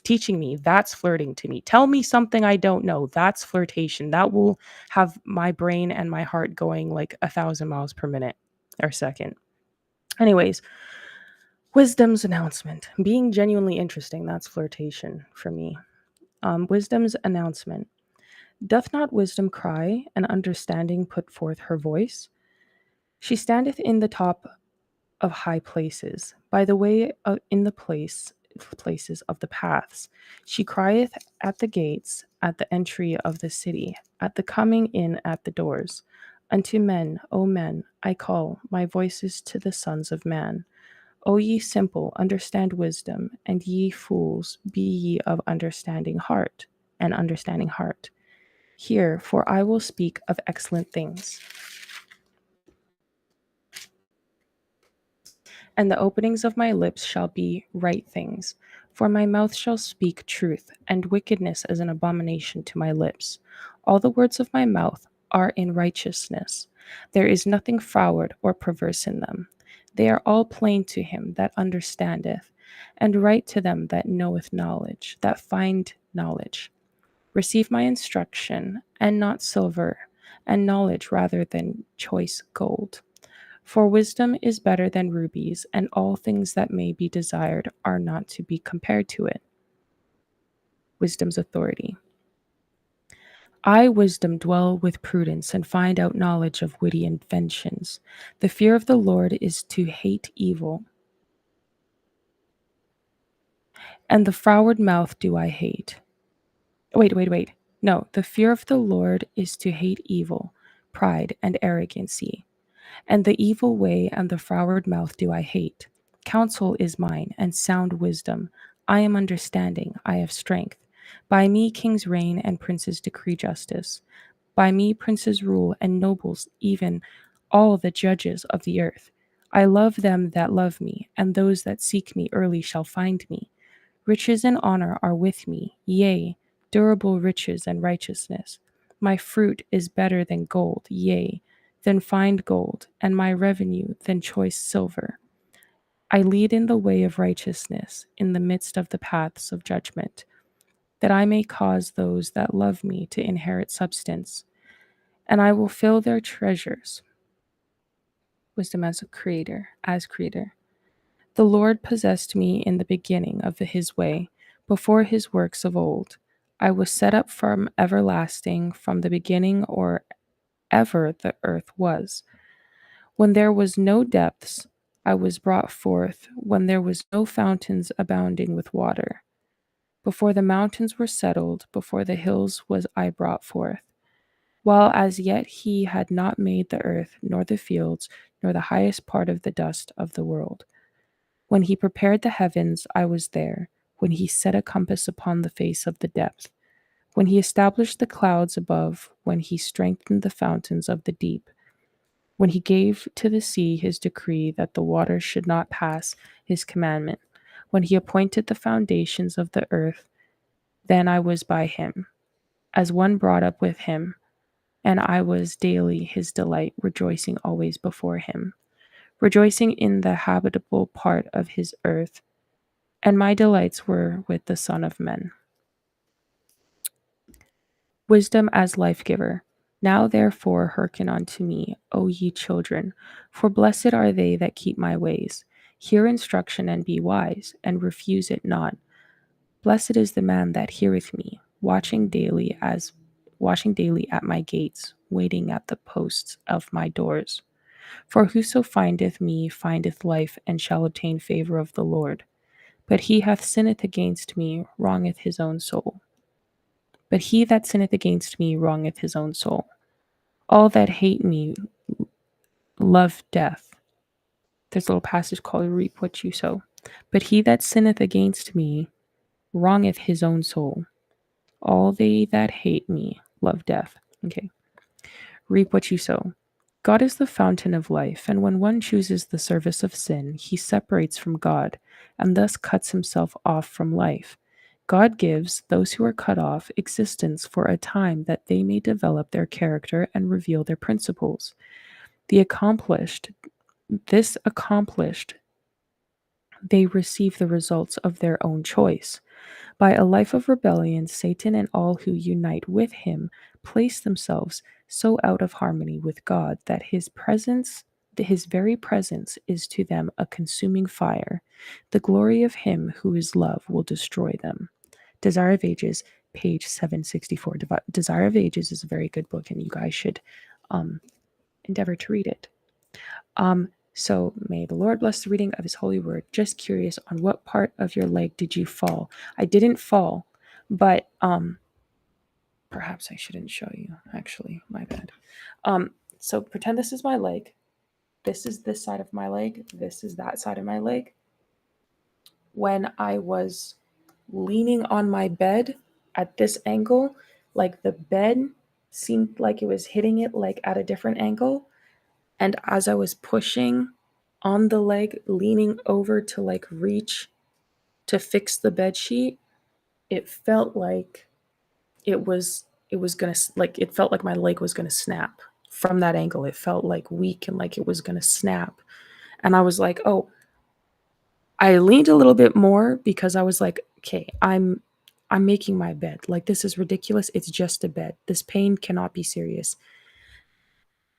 Teaching me, that's flirting to me. Tell me something I don't know. That's flirtation. That will have my brain and my heart going like 1,000 miles per minute or second. Anyways, wisdom's announcement. Being genuinely interesting, that's flirtation for me. Wisdom's announcement. Doth not wisdom cry, and understanding put forth her voice? She standeth in the top of high places, by the way in the places of the paths. She crieth at the gates, at the entry of the city, at the coming in at the doors. Unto men, O men, I call, my voices to the sons of man. O ye simple, understand wisdom, and ye fools, be ye of understanding heart, and understanding heart. Hear, for I will speak of excellent things. And the openings of my lips shall be right things. For my mouth shall speak truth, and wickedness is an abomination to my lips. All the words of my mouth are in righteousness. There is nothing froward or perverse in them. They are all plain to him that understandeth, and right to them that knoweth knowledge, that find knowledge. Receive my instruction, and not silver, and knowledge rather than choice gold. For wisdom is better than rubies, and all things that may be desired are not to be compared to it. Wisdom's authority. I, wisdom, dwell with prudence and find out knowledge of witty inventions. The fear of the Lord is to hate evil, and the froward mouth do I hate. Wait. No, the fear of the Lord is to hate evil, pride, and arrogancy. And the evil way and the froward mouth do I hate. Counsel is mine, and sound wisdom. I am understanding, I have strength. By me kings reign, and princes decree justice. By me princes rule, and nobles, even all the judges of the earth. I love them that love me, and those that seek me early shall find me. Riches and honor are with me, yea, durable riches and righteousness. My fruit is better than gold, yea, than fine gold, and my revenue than choice silver. I lead in the way of righteousness, in the midst of the paths of judgment, that I may cause those that love me to inherit substance, and I will fill their treasures. Wisdom as a creator, as creator. The Lord possessed me in the beginning of his way, before his works of old. I was set up from everlasting, from the beginning or ever the earth was. When there was no depths, I was brought forth, when there was no fountains abounding with water. Before the mountains were settled, before the hills was I brought forth. While as yet he had not made the earth, nor the fields, nor the highest part of the dust of the world. When he prepared the heavens, I was there. When he set a compass upon the face of the depth. When he established the clouds above. When he strengthened the fountains of the deep. When he gave to the sea his decree that the waters should not pass his commandment. When he appointed the foundations of the earth, then I was by him, as one brought up with him, and I was daily his delight, rejoicing always before him, rejoicing in the habitable part of his earth, and my delights were with the Son of Men. Wisdom as life giver. Now therefore hearken unto me, O ye children, for blessed are they that keep my ways. Hear instruction and be wise, and refuse it not. Blessed is the man that heareth me, watching daily at my gates, waiting at the posts of my doors. For whoso findeth me findeth life, and shall obtain favor of the Lord. But he that sinneth against me wrongeth his own soul. But he that sinneth against me wrongeth his own soul. All that hate me love death. There's a little passage called reap what you sow. But he that sinneth against me wrongeth his own soul. All they that hate me love death. Okay. Reap what you sow. God is the fountain of life, and when one chooses the service of sin, he separates from God, and thus cuts himself off from life. God gives those who are cut off existence for a time that they may develop their character and reveal their principles. This accomplished, they receive the results of their own choice. By a life of rebellion, Satan and all who unite with him place themselves so out of harmony with God that his very presence is to them a consuming fire. The glory of him who is love will destroy them. Desire of Ages, page 764. Desire of Ages is a very good book, and you guys should endeavor to read it. So may the Lord bless the reading of his holy word. Just curious, on what part of your leg did you fall? I didn't fall, but perhaps I shouldn't show you. Actually, my bad. So pretend this is my leg. This is this side of my leg. This is that side of my leg. When I was leaning on my bed at this angle, like the bed seemed like it was hitting it like at a different angle. And as I was pushing on the leg, leaning over to like reach to fix the bed sheet, it felt like it was gonna like it felt like my leg was gonna snap from that angle. It felt like weak and like it was gonna snap. And I was like, oh, I leaned a little bit more because I was like, okay, I'm making my bed. Like this is ridiculous. It's just a bed. This pain cannot be serious.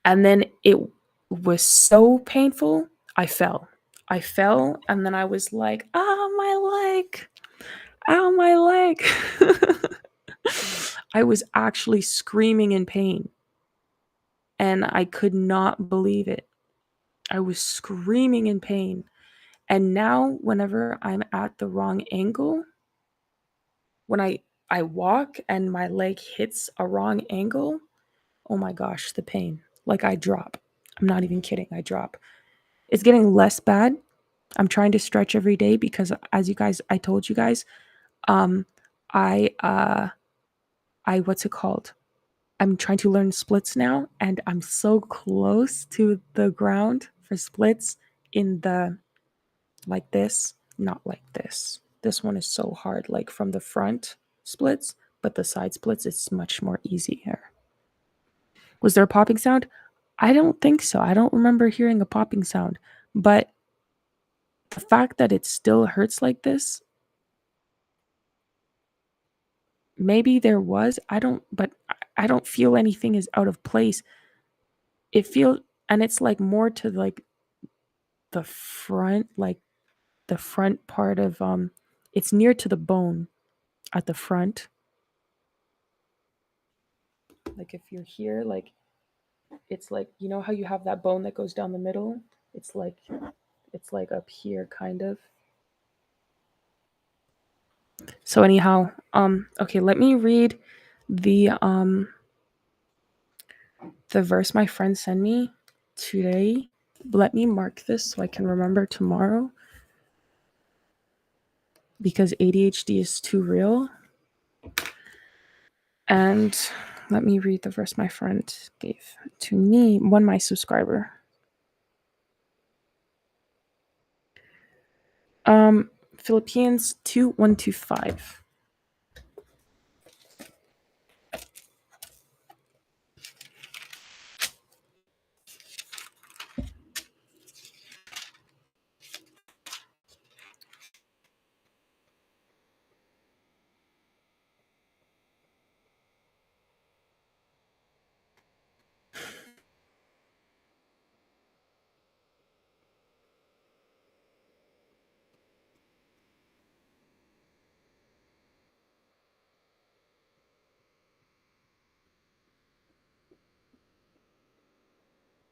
And then it was so painful, I fell. I fell and then I was like, "Ah, my leg. Ow, my leg." I was actually screaming in pain and I could not believe it. I was screaming in pain. And now whenever I'm at the wrong angle, when I walk and my leg hits a wrong angle, oh my gosh, the pain. Like I drop. I'm not even kidding. I drop. It's getting less bad. I'm trying to stretch every day because as you guys I told you guys, um I I what's it called? I'm trying to learn splits now and I'm so close to the ground for splits in the like this, not like this. This one is so hard, like from the front splits, but the side splits is much more easier. Was there a popping sound? I don't think so. I don't remember hearing a popping sound, but the fact that it still hurts like this, maybe there was. I don't, but I don't feel anything is out of place. It feels, and it's like more to like the front, like the front part of it's near to the bone at the front. Like if you're here, like it's like you know how you have that bone that goes down the middle? It's like up here kind of. So anyhow, okay, let me read the um the verse my friend sent me today. Let me mark this so I can remember tomorrow because ADHD is too real. And let me read the verse my friend gave to me, my subscriber. Philippians 2:1-5.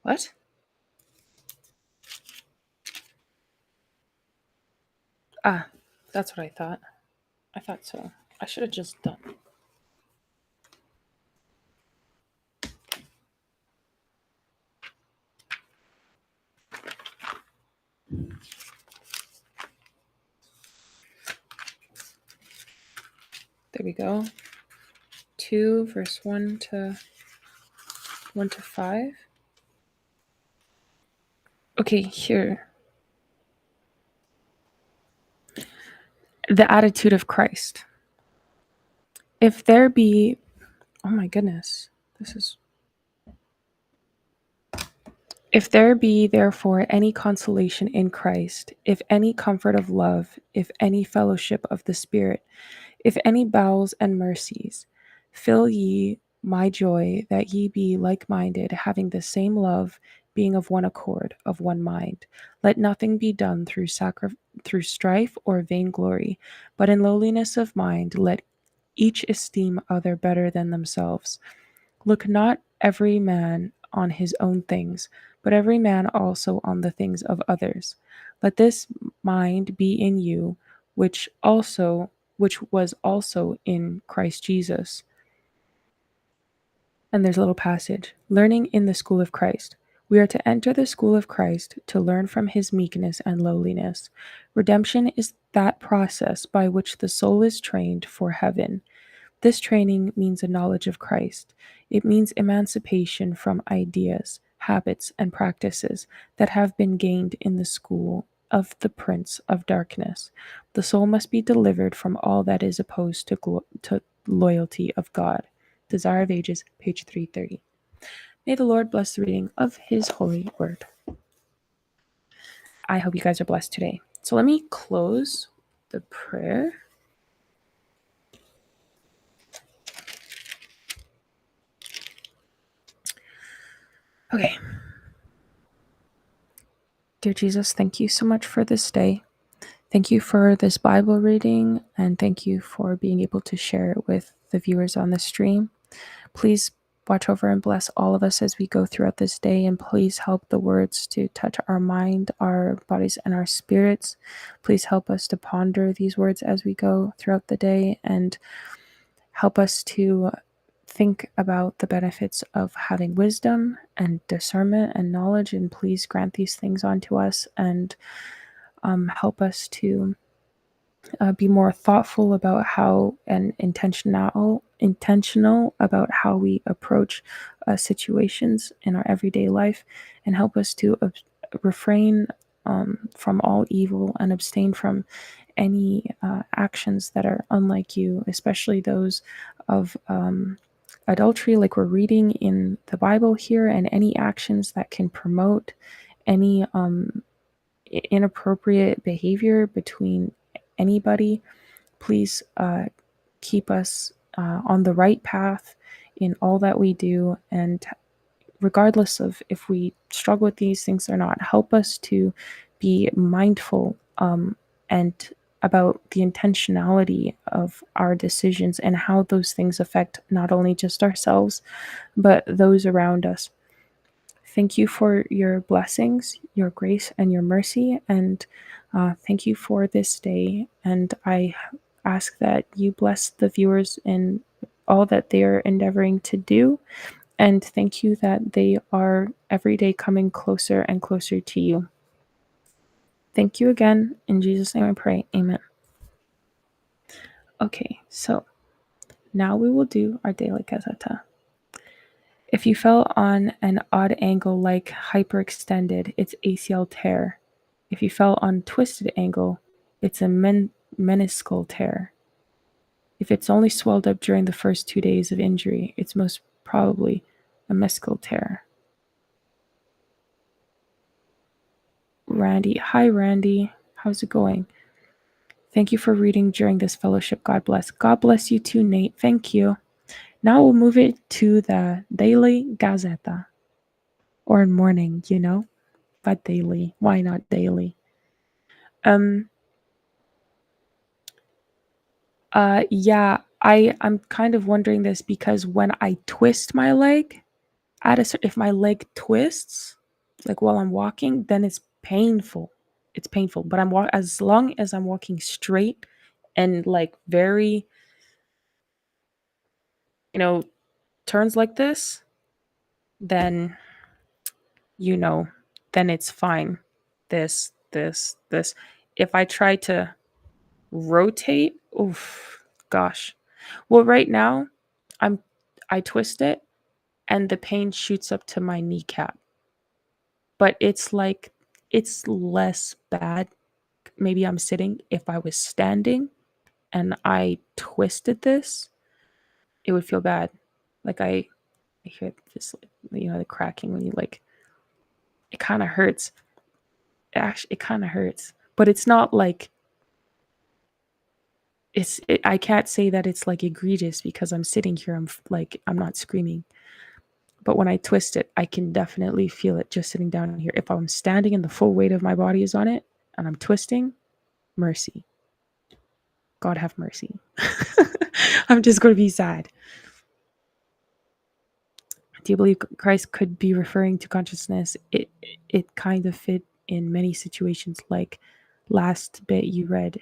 What? Ah, that's what I thought. I thought so. I should have just done. There we go. 2 verse 1 to 5. Okay, here. The attitude of Christ. If there be, oh my goodness, this is. If there be therefore any consolation in Christ, if any comfort of love, if any fellowship of the Spirit, if any bowels and mercies, fill ye my joy that ye be like minded, having the same love, being of one accord, of one mind. Let nothing be done through strife or vainglory, but in lowliness of mind let each esteem other better than themselves. Look not every man on his own things, but every man also on the things of others. Let this mind be in you, which was also in Christ Jesus. And there's a little passage. Learning in the school of Christ. We are to enter the school of Christ to learn from his meekness and lowliness. Redemption is that process by which the soul is trained for heaven. This training means a knowledge of Christ. It means emancipation from ideas, habits, and practices that have been gained in the school of the prince of darkness. The soul must be delivered from all that is opposed to loyalty of God. Desire of Ages, page 330. May the Lord bless the reading of his holy word. I hope you guys are blessed today. So let me close the prayer. Okay. Dear Jesus, thank you so much for this day. Thank you for this Bible reading, and thank you for being able to share it with the viewers on the stream. Please watch over and bless all of us as we go throughout this day, and please help the words to touch our mind, our bodies, and our spirits. Please help us to ponder these words as we go throughout the day, and help us to think about the benefits of having wisdom and discernment and knowledge, and please grant these things onto us, and help us to be more thoughtful about how, and intentional about how we approach situations in our everyday life, and help us to refrain from all evil and abstain from any actions that are unlike you, especially those of adultery, like we're reading in the Bible here, and any actions that can promote any inappropriate behavior between anybody. Please keep us on the right path in all that we do, and regardless of if we struggle with these things or not, help us to be mindful and about the intentionality of our decisions and how those things affect not only just ourselves, but those around us. Thank you for your blessings, your grace, and your mercy, and thank you for this day. And I ask that you bless the viewers in all that they are endeavoring to do, and thank you that they are every day coming closer and closer to you. Thank you again. In Jesus' name I pray. Amen. Okay, so now we will do our daily gazeta. If you fell on an odd angle like hyperextended, it's ACL tear. If you fell on twisted angle, it's a meniscal tear. If it's only swelled up during the first 2 days of injury, it's most probably a meniscal tear. Randy. Hi, Randy. How's it going? Thank you for reading during this fellowship. God bless. God bless you too, Nate. Thank you. Now we'll move it to the Daily Gazeta. Or morning, but daily. Why not daily? Yeah, I'm kind of wondering this because when I twist my leg, if my leg twists, like while I'm walking, then it's painful. It's painful. But as long as I'm walking straight and like very, turns like this, then then it's fine. This. If I try to rotate, oof, gosh. Well, right now, I twist it and the pain shoots up to my kneecap. But it's less bad. Maybe I'm sitting. If I was standing and I twisted this, it would feel bad. Like I hear this, the cracking when you it kind of hurts. Actually, it kind of hurts, but it's not like I can't say that it's like egregious because I'm sitting here. I'm not screaming. But when I twist it, I can definitely feel it just sitting down here. If I'm standing and the full weight of my body is on it and I'm twisting, mercy. God have mercy. I'm just going to be sad. Do you believe Christ could be referring to consciousness? It kind of fit in many situations, like last bit you read.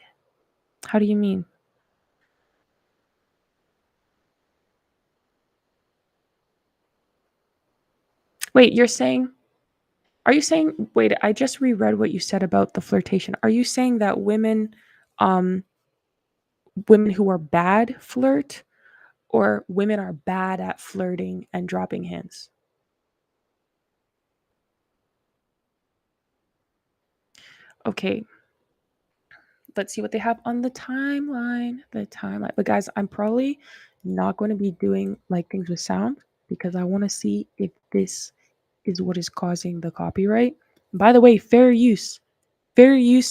How do you mean? Wait, are you saying, wait, I just reread what you said about the flirtation. Are you saying that women who are bad flirt, or women are bad at flirting and dropping hints? Okay. Let's see what they have on the timeline. But guys, I'm probably not going to be doing like things with sound because I want to see if this is what is causing the copyright. By the way, fair use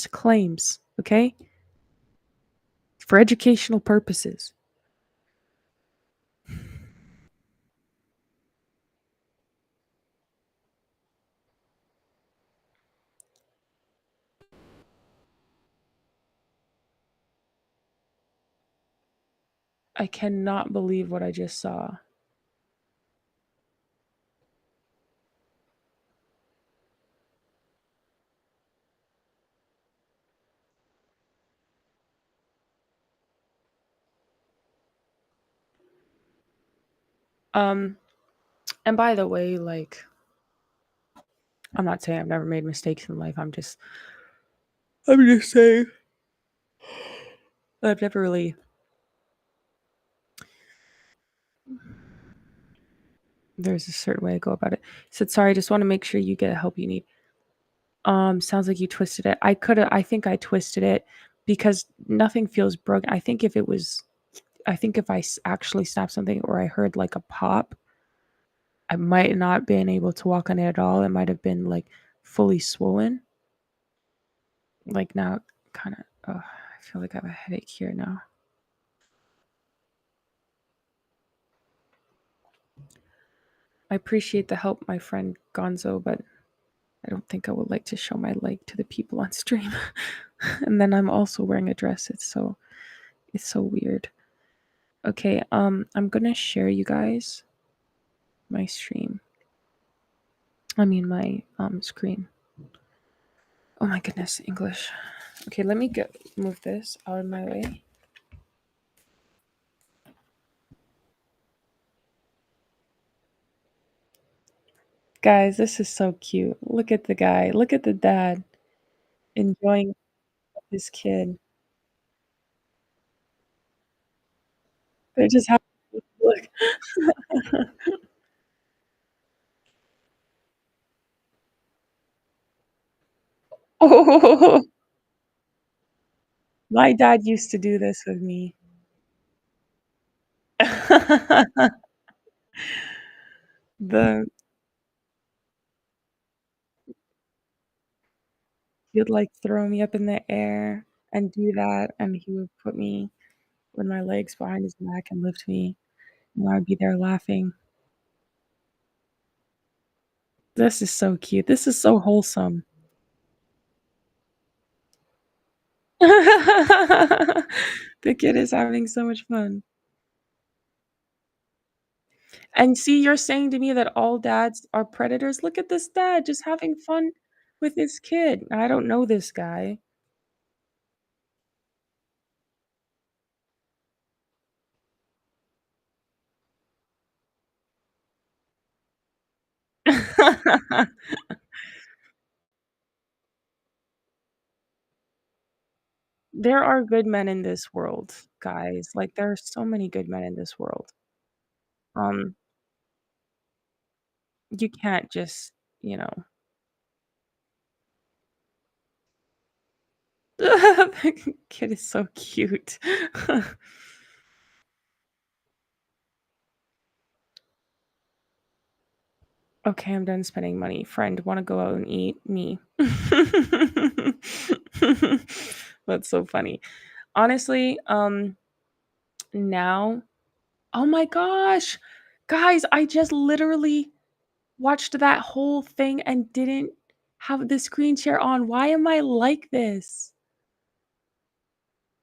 claims, okay? For educational purposes. I cannot believe what I just saw. And by the way, like, I'm not saying I've never made mistakes in life. I'm just saying I've never really. There's a certain way to go about it. He said, "Sorry, I just want to make sure you get the help you need." Sounds like you twisted it. I think I twisted it because nothing feels broken. I think if I actually snapped something or I heard like a pop, I might not been able to walk on it at all. It might have been like fully swollen. Like now, kind of. Oh, I feel like I have a headache here now. I appreciate the help, my friend Gonzo, but I don't think I would like to show my leg to the people on stream. And then I'm also wearing a dress. It's so weird. Okay, I'm gonna share you guys my stream. I mean my screen. Oh my goodness, English. Okay, let me move this out of my way. Guys, this is so cute. Look at the guy. Look at the dad enjoying his kid. They're just happy. Look. Oh, my dad used to do this with me. the He'd like throw me up in the air and do that, and he would put me with my legs behind his back and lift me, and I would be there laughing. This is so cute. This is so wholesome. The kid is having so much fun. And see, you're saying to me that all dads are predators. Look at this dad just having fun with his kid. I don't know this guy. There are good men in this world, guys. Like, there are so many good men in this world. Um, you can't just, you know. The kid is so cute. Okay, I'm done spending money. Friend, wanna go out and eat? Me. That's so funny. Honestly, now oh my gosh! Guys, I just literally watched that whole thing and didn't have the screen share on. Why am I like this?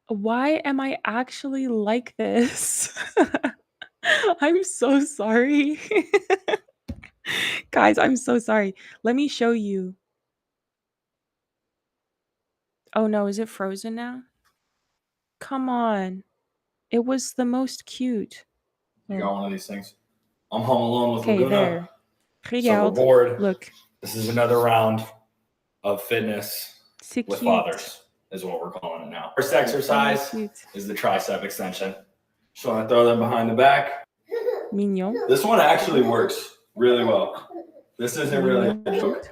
Why am I actually like this? I'm so sorry. Guys, I'm so sorry. Let me show you. Oh no, is it frozen now? Come on. It was the most cute. You got one of these things. I'm home alone with Okay, Laguna. there. So we're Regarde. bored. Look. This is another round of fitness C'est with cute. fathers, is what we're calling it now. First exercise is the tricep extension. Just want to throw them behind the back. Mignon. This one actually works really well. This isn't really a joke.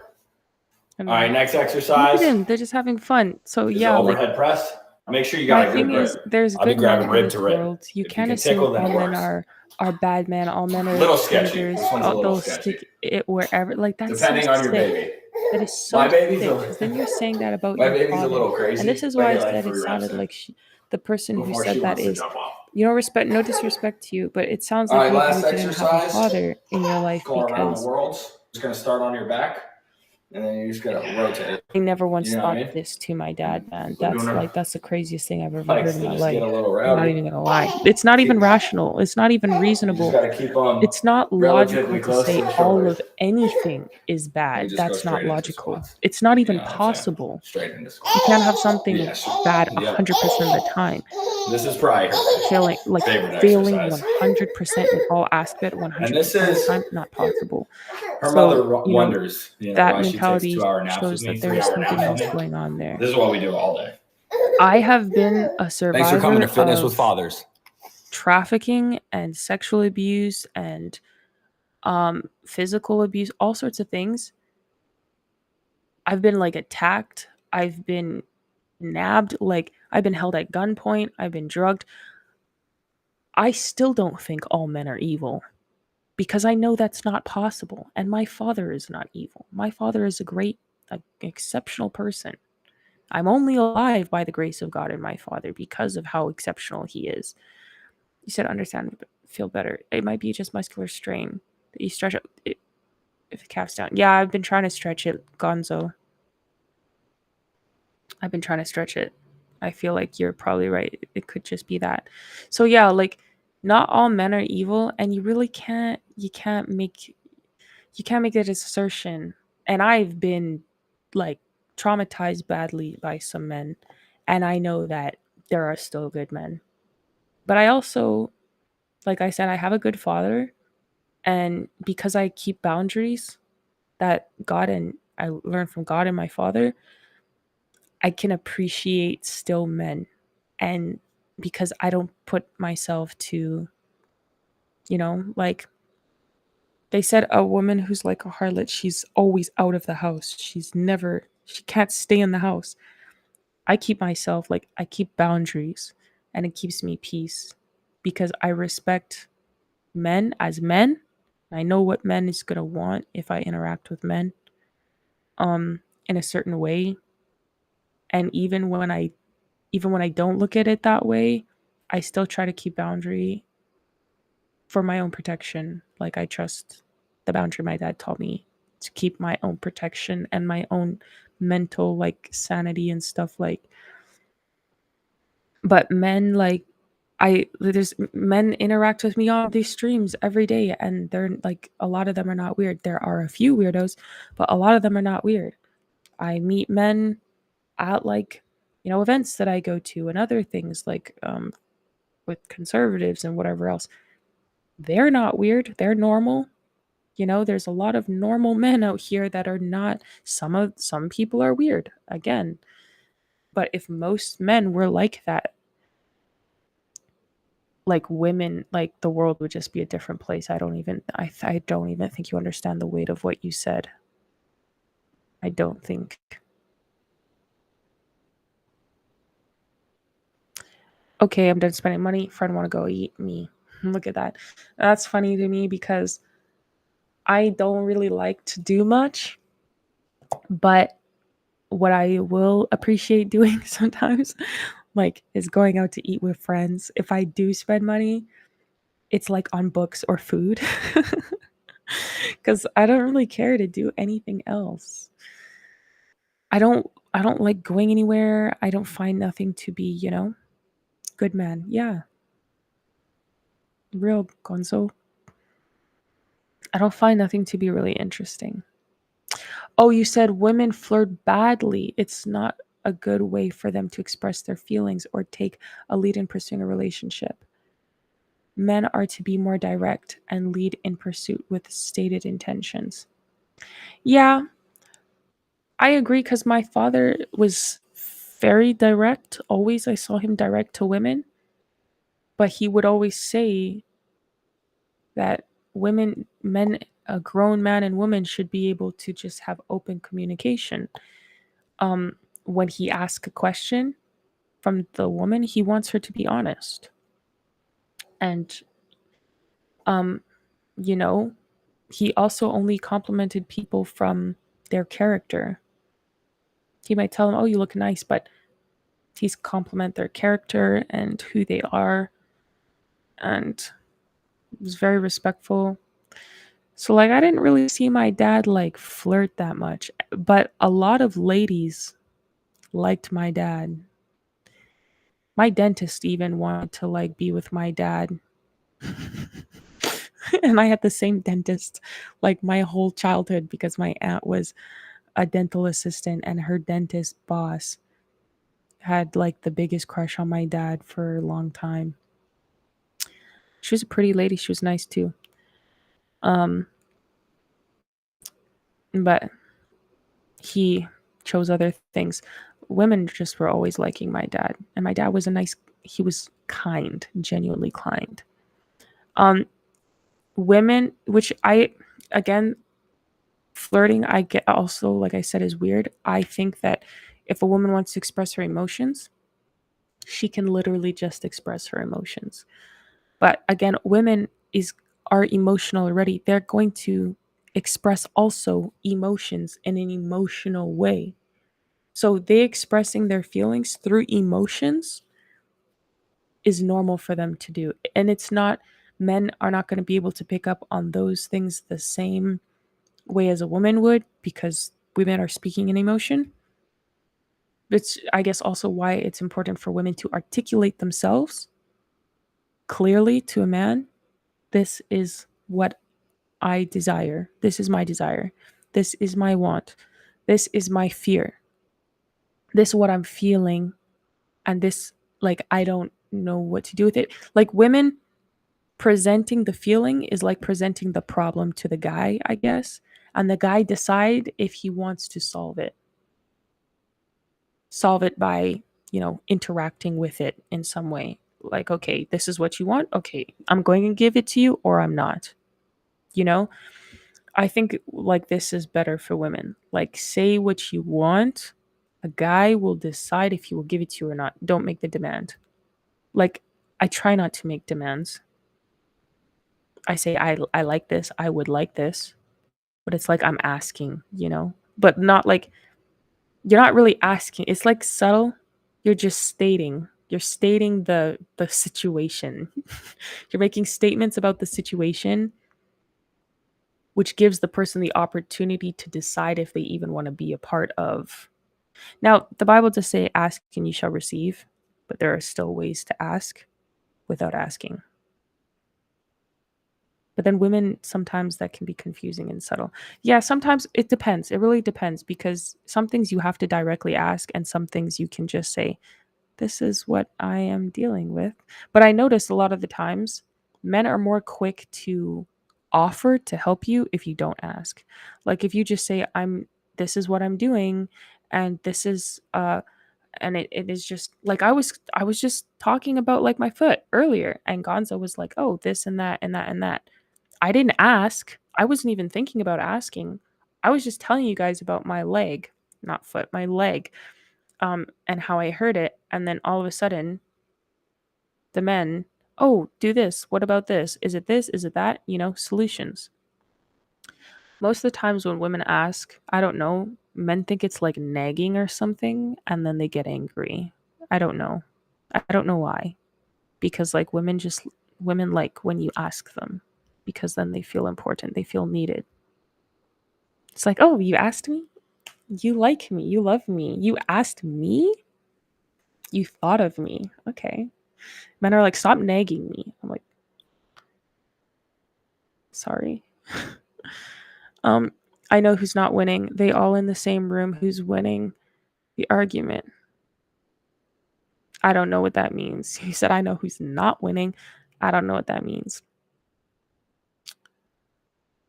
All right, next Look exercise at them. They're just having fun. So is the yeah, like overhead press. Make sure you my got a good thing grip. is, there's I'll be good men grabbing in rib this to rib. world. You If you can't can assume tickle, then all it men works. are bad men. All men are Little sketchy. cheaters. This one's a little They'll sketchy. stick it wherever. Like that's Depending so on your sick. baby. That is so My baby's sick. Because then you're saying that about my your baby's a father. little crazy. And this is but why I I get like said it 3 reps sounded in like the person who before said she that wants to is, jump off. you know, no disrespect to you, but it sounds All like right, maybe last you didn't have a exercise. father in your life Going around the because world. Just gonna start on your back, and then you're just gonna rotate. I never once You know what I thought mean? this to my dad, man. So doing That's the craziest thing I've ever hikes heard in to my just get life. a little I'm not rowdy. even gonna lie. It's not even rational. It's not even You just reasonable. gotta keep them It's not relatively logical to close to say the all shoulders. of anything is And bad. just go That's not straight into logical. squats. It's not You even know what I'm saying? possible. Straight into You squats. can't have something Yes. bad Yep. 100% of the time. This is probably her favorite Failing exercise. 100% in all aspect 100% And this of the is time, not possible. her So, mother you know, wonders, that why she takes mentality 2-hour naps with shows me, that there is 3-hour something naps with else me. going on there. This is what we do all day. I have been a Thanks for coming to survivor Fitness with of Fathers. trafficking and sexual abuse and physical abuse, all sorts of things. I've been like attacked. I've been nabbed. Like I've been held at gunpoint. I've been drugged. I still don't think all men are evil because I know that's not possible. And my father is not evil. My father is a great, exceptional person. I'm only alive by the grace of God and my father because of how exceptional he is. You said understand, feel better. It might be just muscular strain that you stretch it if the calf's down. Yeah, I've been trying to stretch it, Gonzo. I've been trying to stretch it. I feel like you're probably right. It could just be that. So yeah, like not all men are evil, and you really can't make that assertion. And I've been like traumatized badly by some men, and I know that there are still good men. But I also, like I said, I have a good father, and because I keep boundaries that God and I learned from God and my father, I can appreciate still men. And because I don't put myself to, like they said, a woman who's like a harlot, she's always out of the house. She can't stay in the house. I keep myself, like, I keep boundaries and it keeps me peace because I respect men as men. I know what men is going to want if I interact with men in a certain way. And even when I don't look at it that way, I still try to keep boundary for my own protection. Like I trust the boundary my dad taught me to keep my own protection and my own mental like sanity and stuff like. But men like there's men interact with me on these streams every day and they're like a lot of them are not weird. There are a few weirdos, but a lot of them are not weird. I meet men at like events that I go to and other things like with conservatives and whatever else. They're not weird. They're normal. There's a lot of normal men out here that are not. Some people are weird again. But if most men were like that, like women, like the world would just be a different place. I don't even think you understand the weight of what you said. I don't think. Okay, I'm done spending money. Friend want to go eat me. Look at that. That's funny to me because I don't really like to do much, but what I will appreciate doing sometimes, like, is going out to eat with friends. If I do spend money, it's like on books or food, because I don't really care to do anything else. I don't like going anywhere. I don't find nothing to be, good man. Yeah, real Gonzo. I don't find nothing to be really interesting. Oh, you said women flirt badly. It's not a good way for them to express their feelings or take a lead in pursuing a relationship. Men are to be more direct and lead in pursuit with stated intentions. Yeah, I agree because my father was very direct. Always, I saw him direct to women, but he would always say that men a grown man and woman should be able to just have open communication. When he asks a question from the woman, he wants her to be honest. And um, you know, he also only complimented people from their character. He might tell them, "Oh, you look nice," but he's compliment their character and who they are, and was very respectful. So like I didn't really see my dad like flirt that much, but a lot of ladies liked my dad. My dentist even wanted to like be with my dad. And I had the same dentist like my whole childhood because my aunt was a dental assistant and her dentist boss had like the biggest crush on my dad for a long time. She was a pretty lady, she was nice too. Um but he chose other things. Women just were always liking my dad, and my dad was he was kind, genuinely kind. Um, Women, which I, again, flirting, I get also, like I said, is weird. I think that if a woman wants to express her emotions, she can literally just express her emotions. But again, women are emotional already. They're going to express also emotions in an emotional way. So they expressing their feelings through emotions is normal for them to do. And it's not, men are not going to be able to pick up on those things the same way as a woman would because women are speaking in emotion. It's, I guess, also why it's important for women to articulate themselves clearly to a man. This is what I desire. This is my desire. This is my want. This is my fear. This is what I'm feeling. And this, like, I don't know what to do with it. Like, women presenting the feeling is like presenting the problem to the guy, I guess. And the guy decide if he wants to solve it. Solve it by, interacting with it in some way. Like, okay, this is what you want. Okay, I'm going to give it to you or I'm not. You know? I think like this is better for women. Like, say what you want. A guy will decide if he will give it to you or not. Don't make the demand. Like, I try not to make demands. I say I like this, I would like this, but it's like I'm asking, but not like you're not really asking. It's like subtle. You're just stating. You're stating the situation. You're making statements about the situation, which gives the person the opportunity to decide if they even want to be a part of. Now, the Bible does say, "Ask and you shall receive," but there are still ways to ask without asking. But then women, sometimes that can be confusing and subtle. Yeah, sometimes it depends. It really depends because some things you have to directly ask and some things you can just say, "This is what I am dealing with." But I notice a lot of the times men are more quick to offer to help you if you don't ask. Like if you just say, this is what I'm doing and this is and it is just like I was just talking about like my foot earlier and Gonzo was like, "Oh, this and that and that and that." I didn't ask. I wasn't even thinking about asking. I was just telling you guys about my leg, not foot, my leg, and how I heard it. And then all of a sudden, the men, "Oh, do this. What about this? Is it this? Is it that?" Solutions. Most of the times when women ask, I don't know, men think it's like nagging or something, and then they get angry. I don't know. I don't know why. Because like women like when you ask them because then they feel important, they feel needed. It's like, "Oh, you asked me? You like me, you love me, you asked me, you thought of me." Okay. Men are like, "Stop nagging me." I'm like, sorry. um I know who's not winning. They all in the same room. Who's winning the argument? I don't know what that means. He said, "I know who's not winning." I don't know what that means.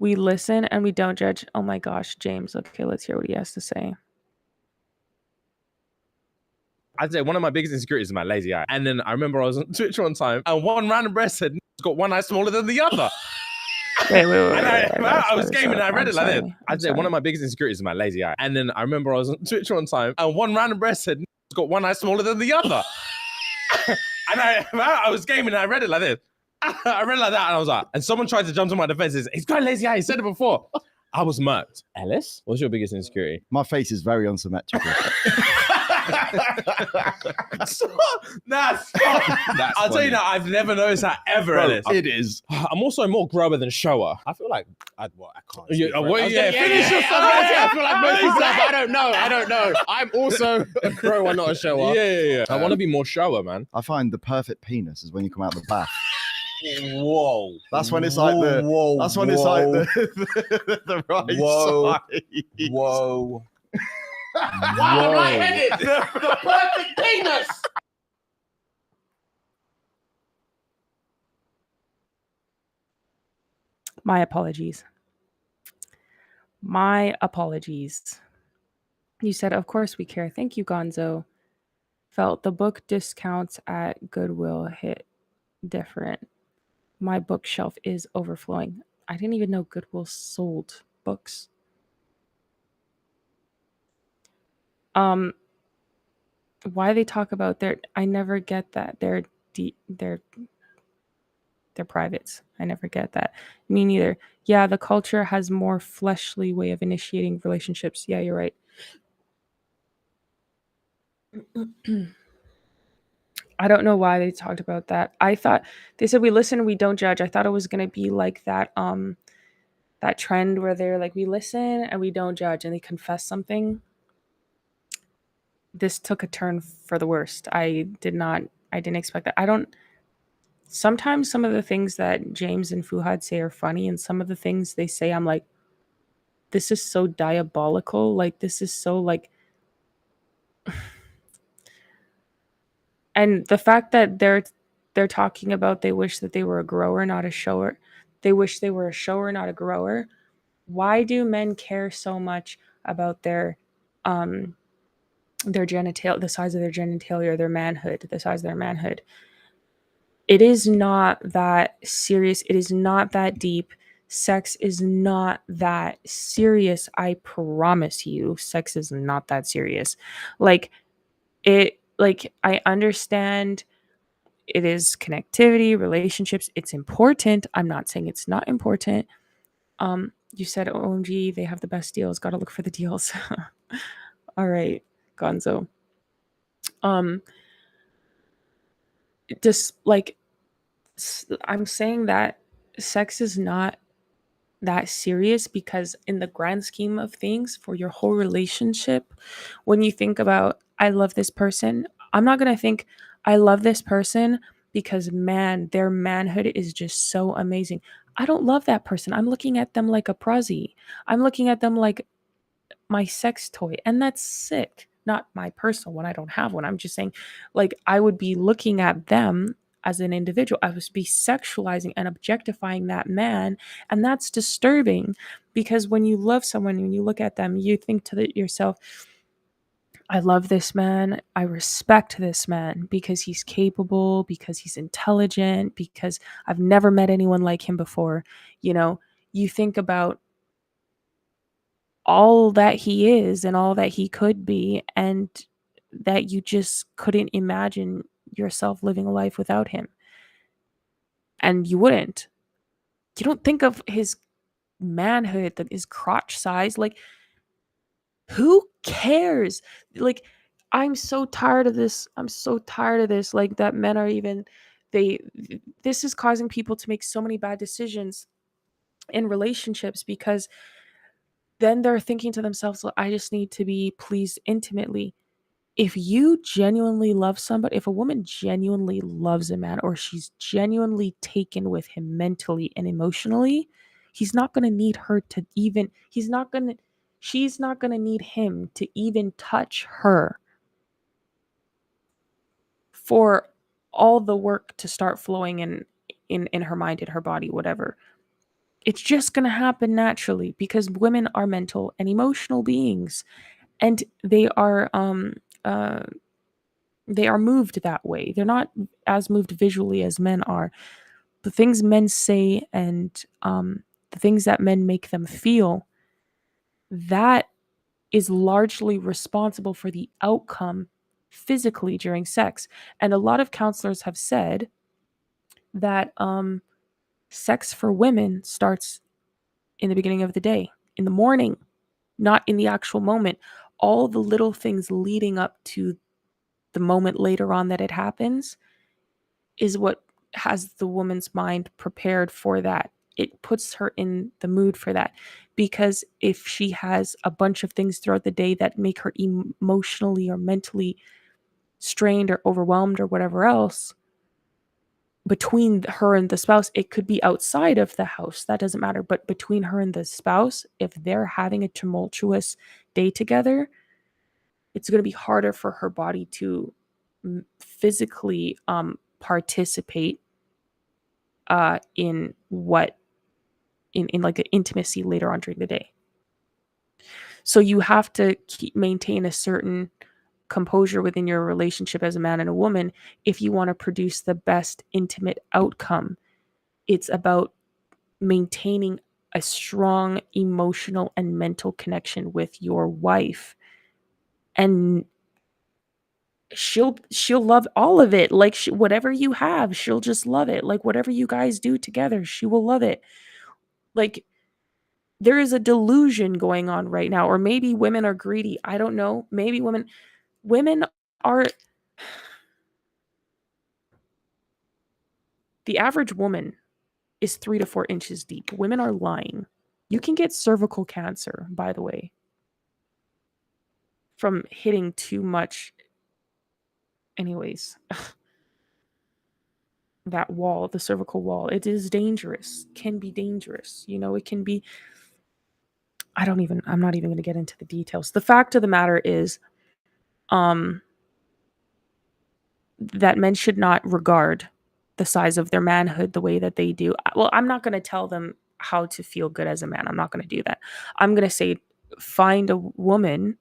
We listen and we don't judge. Oh my gosh, James. Okay, let's hear what he has to say. I'd say one of my biggest insecurities is my lazy eye. And then I remember I was on Twitch one time and one random breast said, "It's got one eye smaller than the other." Wait. And I was Sorry, gaming and I read I'm it like this. sorry. I'd say one of my biggest insecurities is my lazy eye. And then I remember I was on Twitch one time and one random breast said, "It's got one eye smaller than the other." And I was gaming and I read it like this. I read it like that and I was like, and someone tried to jump to my defense. He's got a lazy eye. He said it before. I was murked. Ellis, what's your biggest insecurity? My face is very unsymmetrical. Stop. I'll tell you now, I've never noticed that ever, Ellis. It is. I'm also more grower than shower. I feel like I can't. finish your I feel like most stuff. I don't know. I'm also a grower, not a shower. Yeah. I want to be more shower, man. I find the perfect penis is when you come out of the bath. Whoa. That's when it's like the. That's when it's like the right side. Whoa. Wow, right-headed. The perfect penis. My apologies. My apologies. You said, of course we care. Thank you, Gonzo. Felt the book discounts at Goodwill hit different. My bookshelf is overflowing. I didn't even know Goodwill sold books. Why they talk about I never get that. They're privates. I never get that. Me neither. Yeah, the culture has more fleshly way of initiating relationships. Yeah, you're right. I don't know why they talked about that. I thought they said we listen, we don't judge. I thought it was gonna be like that that trend where they're like, we listen and we don't judge, and they confess something. This took a turn for the worst. I didn't expect that. Sometimes some of the things that James and Fuhad say are funny, and some of the things they say, I'm like, this is so diabolical. Like, this is so like, and the fact that they're talking about they wish that they were a grower, not a shower. They wish they were a shower, not a grower. Why do men care so much about their genital, the size of their genitalia, or their manhood, the size of their manhood? It is not that serious. It is not that deep. Sex is not that serious. I promise you, sex is not that serious. Like I understand it is connectivity, relationships. It's important. I'm not saying it's not important. You said OMG, they have the best deals. Got to look for the deals. All right, Gonzo. Just like, I'm saying that sex is not that serious because in the grand scheme of things, for your whole relationship, when you think about, I love this person, I'm not going to think I love this person because, man, their manhood is just so amazing. I don't love that person. I'm looking at them like a prozzy. I'm looking at them like my sex toy, and that's sick. Not my personal one. I don't have one. I'm just saying, like, I would be looking at them as an individual. I would be sexualizing and objectifying that man, and that's disturbing because when you love someone, when you look at them, you think to yourself, I love this man. I respect this man because he's capable, because he's intelligent, because I've never met anyone like him before. You know, you think about all that he is and all that he could be, and that you just couldn't imagine yourself living a life without him. And you wouldn't. You don't think of his manhood, his crotch size. Like, who cares? Like, I'm so tired of this. Like, that men are even, this is causing people to make so many bad decisions in relationships because then they're thinking to themselves, well, I just need to be pleased intimately. If you genuinely love somebody, if a woman genuinely loves a man, or she's genuinely taken with him mentally and emotionally, he's not going to need her to even, she's not going to need him to even touch her for all the work to start flowing in her mind, in her body, whatever. It's just going to happen naturally because women are mental and emotional beings, and they are moved that way. They're not as moved visually as men are. The things men say and the things that men make them feel, that is largely responsible for the outcome physically during sex. And a lot of counselors have said that sex for women starts in the beginning of the day, in the morning, not in the actual moment. All the little things leading up to the moment later on that it happens is what has the woman's mind prepared for that. It puts her in the mood for that. Because if she has a bunch of things throughout the day that make her emotionally or mentally strained or overwhelmed or whatever else, between her and the spouse, it could be outside of the house, that doesn't matter, but between her and the spouse, if they're having a tumultuous day together, it's going to be harder for her body to physically participate in what in like an intimacy later on during the day. So you have to maintain a certain composure within your relationship as a man and a woman if you want to produce the best intimate outcome. It's about maintaining a strong emotional and mental connection with your wife, and she'll love all of it. Like whatever you have, she'll just love it. Like whatever you guys do together, she will love it. Like there is a delusion going on right now, or maybe women are greedy, I don't know. Maybe women are, the average woman is 3 to 4 inches deep. Women are lying. You can get cervical cancer, by the way, from hitting too much. Anyways, that wall, the cervical wall, it is dangerous, can be dangerous. You know, it can be, I'm not even going to get into the details. The fact of the matter is, that men should not regard the size of their manhood the way that they do. Well, I'm not going to tell them how to feel good as a man. I'm not going to do that. I'm going to say, find a woman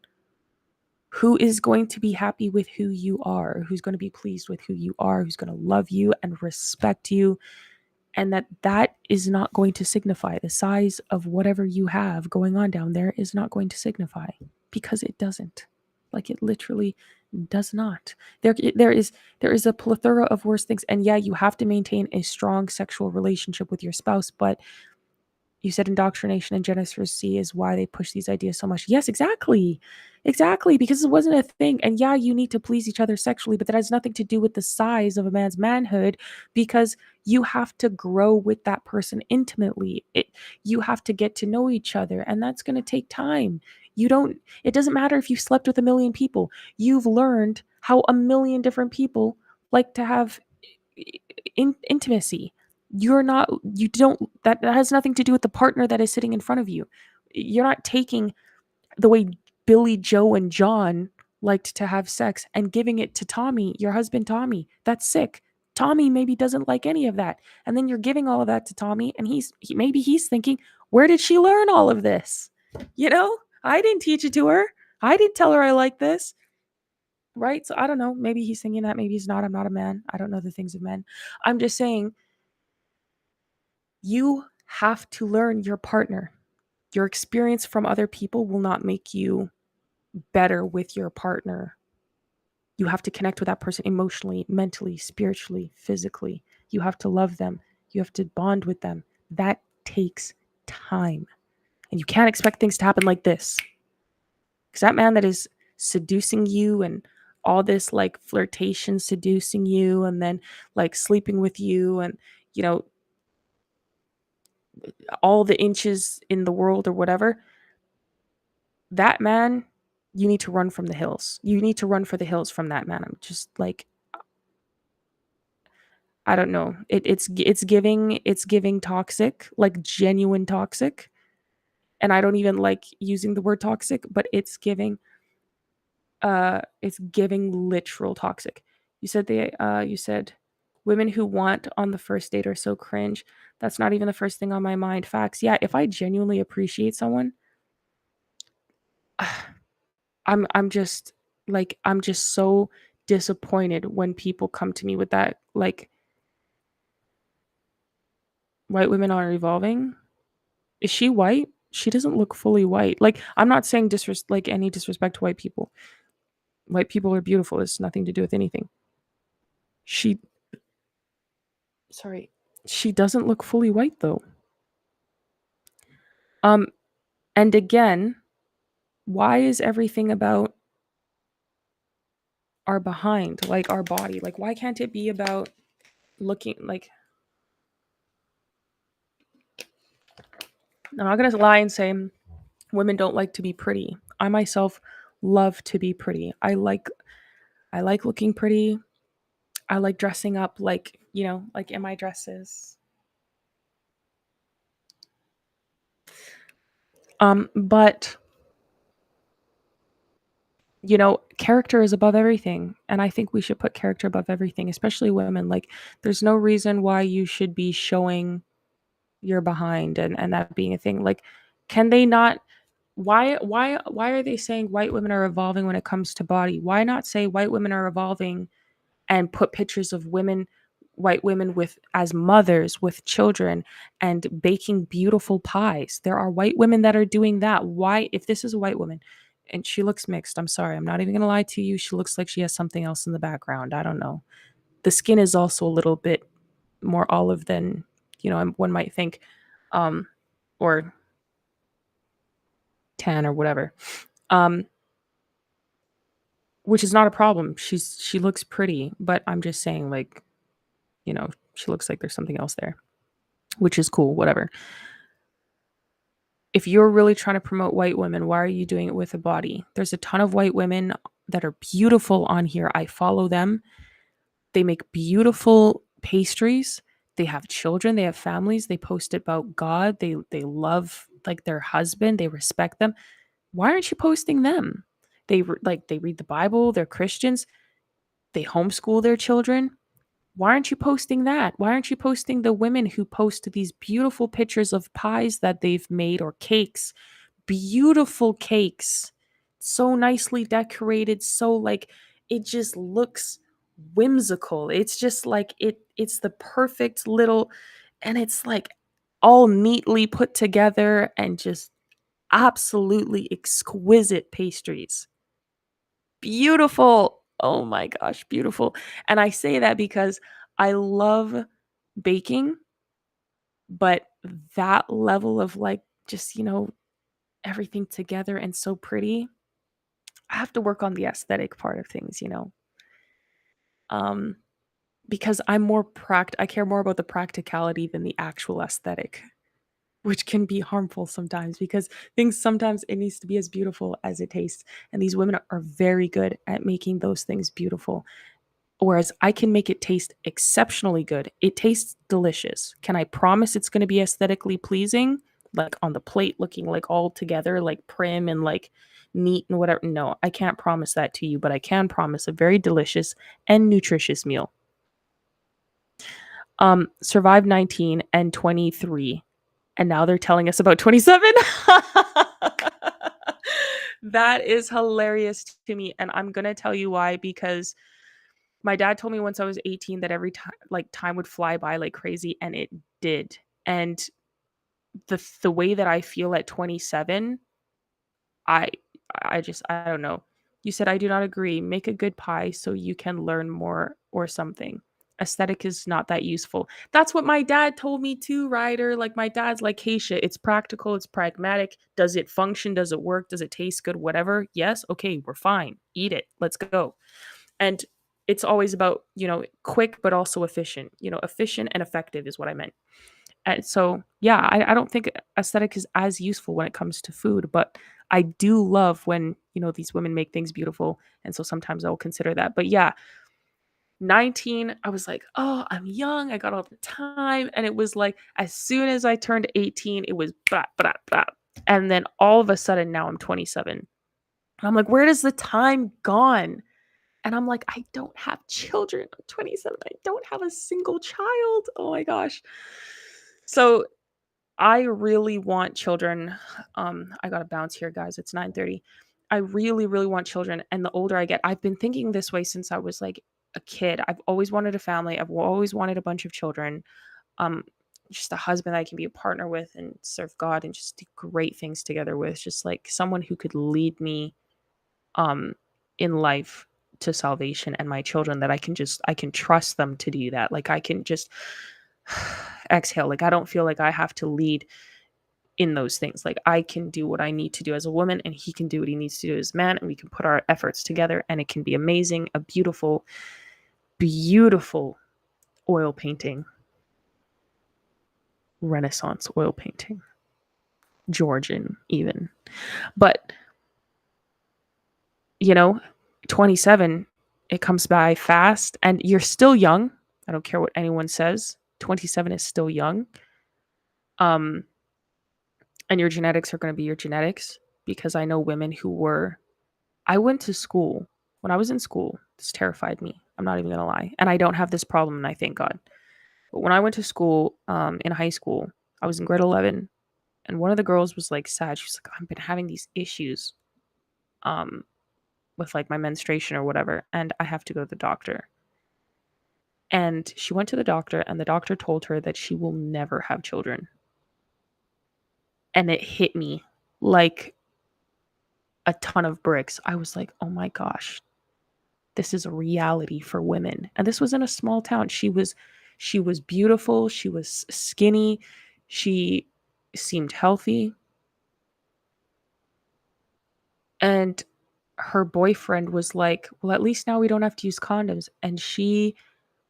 who is going to be happy with who you are, who's going to be pleased with who you are, who's going to love you and respect you, and that is not going to signify the size of whatever you have going on down there is not going to signify, because it doesn't. Like it literally does not. There is a plethora of worse things, and yeah, you have to maintain a strong sexual relationship with your spouse, but you said indoctrination and gender diversity is why they push these ideas so much. Yes, exactly, because it wasn't a thing. And yeah, you need to please each other sexually, but that has nothing to do with the size of a man's manhood, because you have to grow with that person intimately. You have to get to know each other, and that's going to take time. It doesn't matter if you've slept with 1 million people. You've learned how 1 million different people like to have intimacy. That has nothing to do with the partner that is sitting in front of you. You're not taking the way Billy, Joe, and John liked to have sex and giving it to Tommy, your husband Tommy. That's sick. Tommy maybe doesn't like any of that. And then you're giving all of that to Tommy, and maybe he's thinking, where did she learn all of this? You know, I didn't teach it to her. I didn't tell her I like this. Right? So I don't know. Maybe he's thinking that. Maybe he's not. I'm not a man. I don't know the things of men. I'm just saying, you have to learn your partner. Your experience from other people will not make you better with your partner. You have to connect with that person emotionally, mentally, spiritually, physically. You have to love them. You have to bond with them. That takes time. And you can't expect things to happen like this. Because that man that is seducing you and all this like flirtation, seducing you, and then like sleeping with you, and, you know, all the inches in the world or whatever, that man, you need to run from the hills. You need to run for the hills from that man. I'm just like, I don't know. It's giving toxic, like genuine toxic. And I don't even like using the word toxic, but it's giving literal toxic. You said women who want on the first date are so cringe. That's not even the first thing on my mind. Facts. Yeah, if I genuinely appreciate someone, I'm just so disappointed when people come to me with that, like, white women are evolving. Is she white? She doesn't look fully white. Like, I'm not saying any disrespect to white people. White people are beautiful. It's nothing to do with anything. She sorry. She doesn't look fully white though. And again, why is everything about our behind, like our body? Like, why can't it be about looking like I'm not gonna lie and say women don't like to be pretty. I myself love to be pretty. I like looking pretty. I like dressing up like, like in my dresses. But character is above everything, and I think we should put character above everything, especially women. Like, there's no reason why you should be showing your behind and that being a thing. Like, can they not why are they saying white women are evolving when it comes to body? Why not say white women are evolving and put pictures of white women with as mothers with children and baking beautiful pies? There are white women that are doing that. Why, if this is a white woman and she looks mixed, I'm sorry, I'm not even gonna lie to you, she looks like she has something else in the background. I don't know. The skin is also a little bit more olive than one might think, or tan or whatever, which is not a problem. She looks pretty, but I'm just saying, like, she looks like there's something else there, which is cool, whatever. If you're really trying to promote white women, why are you doing it with a body? There's a ton of white women that are beautiful on here. I follow them. They make beautiful pastries. They have children. They have families. They post about God. They love like their husband. They respect them. Why aren't you posting them? They read the Bible. They're Christians. They homeschool their children. Why aren't you posting that? Why aren't you posting the women who post these beautiful pictures of pies that they've made or cakes? Beautiful cakes. So nicely decorated, so like it just looks whimsical. It's just like it's the perfect little, and it's like all neatly put together and just absolutely exquisite pastries. Beautiful. Oh my gosh, beautiful. And I say that because I love baking, but that level of like just, everything together and so pretty, I have to work on the aesthetic part of things. Um because I care more about the practicality than the actual aesthetic, which can be harmful sometimes because things sometimes it needs to be as beautiful as it tastes. And these women are very good at making those things beautiful. Whereas I can make it taste exceptionally good. It tastes delicious. Can I promise it's going to be aesthetically pleasing? Like on the plate looking like all together, like prim and like neat and whatever. No, I can't promise that to you, but I can promise a very delicious and nutritious meal. Survived 19 and 23. And now they're telling us about 27. That is hilarious to me. And I'm going to tell you why, because my dad told me once I was 18 that every time like time would fly by like crazy, and it did. And the way that I feel at 27, I I don't know. You said I do not agree. Make a good pie so you can learn more or something. Aesthetic is not that useful. That's what my dad told me too, Ryder. Like my dad's like, Kaysha, it's practical, it's pragmatic. Does it function? Does it work? Does it taste good? Whatever. Yes. Okay, we're fine. Eat it. Let's go. And it's always about, quick, but also efficient. Efficient and effective is what I meant. And so, yeah, I don't think aesthetic is as useful when it comes to food, but I do love when, these women make things beautiful. And so sometimes I'll consider that. But yeah, 19, I was like, oh, I'm young. I got all the time. And it was like, as soon as I turned 18, it was blah, blah, blah. And then all of a sudden, now I'm 27. And I'm like, where does the time gone? And I'm like, I don't have children. I'm 27. I don't have a single child. Oh my gosh. So I really want children. I gotta bounce here, guys. It's 9:30. I really, really want children. And the older I get, I've been thinking this way since I was like a kid. I've always wanted a family. I've always wanted a bunch of children. just a husband that I can be a partner with and serve God and just do great things together with. Just like someone who could lead me um in life to salvation, and my children, that I can trust them to do that. Like I can just exhale. Like I don't feel like I have to lead in those things. Like I can do what I need to do as a woman, and he can do what he needs to do as a man, and we can put our efforts together, and it can be amazing, a beautiful, beautiful oil painting, Renaissance oil painting, Georgian even. But you know, 27, it comes by fast, and you're still young. I don't care what anyone says. 27 is still young. Um, and your genetics are going to be your genetics, because I know women who were. I went to school. When I was in school, this terrified me. I'm not even going to lie. And I don't have this problem, and I thank God. But when I went to school, in high school, I was in grade 11, and one of the girls was like sad. She was like, I've been having these issues um, with like my menstruation or whatever, and I have to go to the doctor. And she went to the doctor, and the doctor told her that she will never have children. And it hit me like a ton of bricks. I was like, oh my gosh, this is a reality for women. And this was in a small town. She was beautiful, she was skinny, she seemed healthy. And her boyfriend was like, well, at least now we don't have to use condoms. And she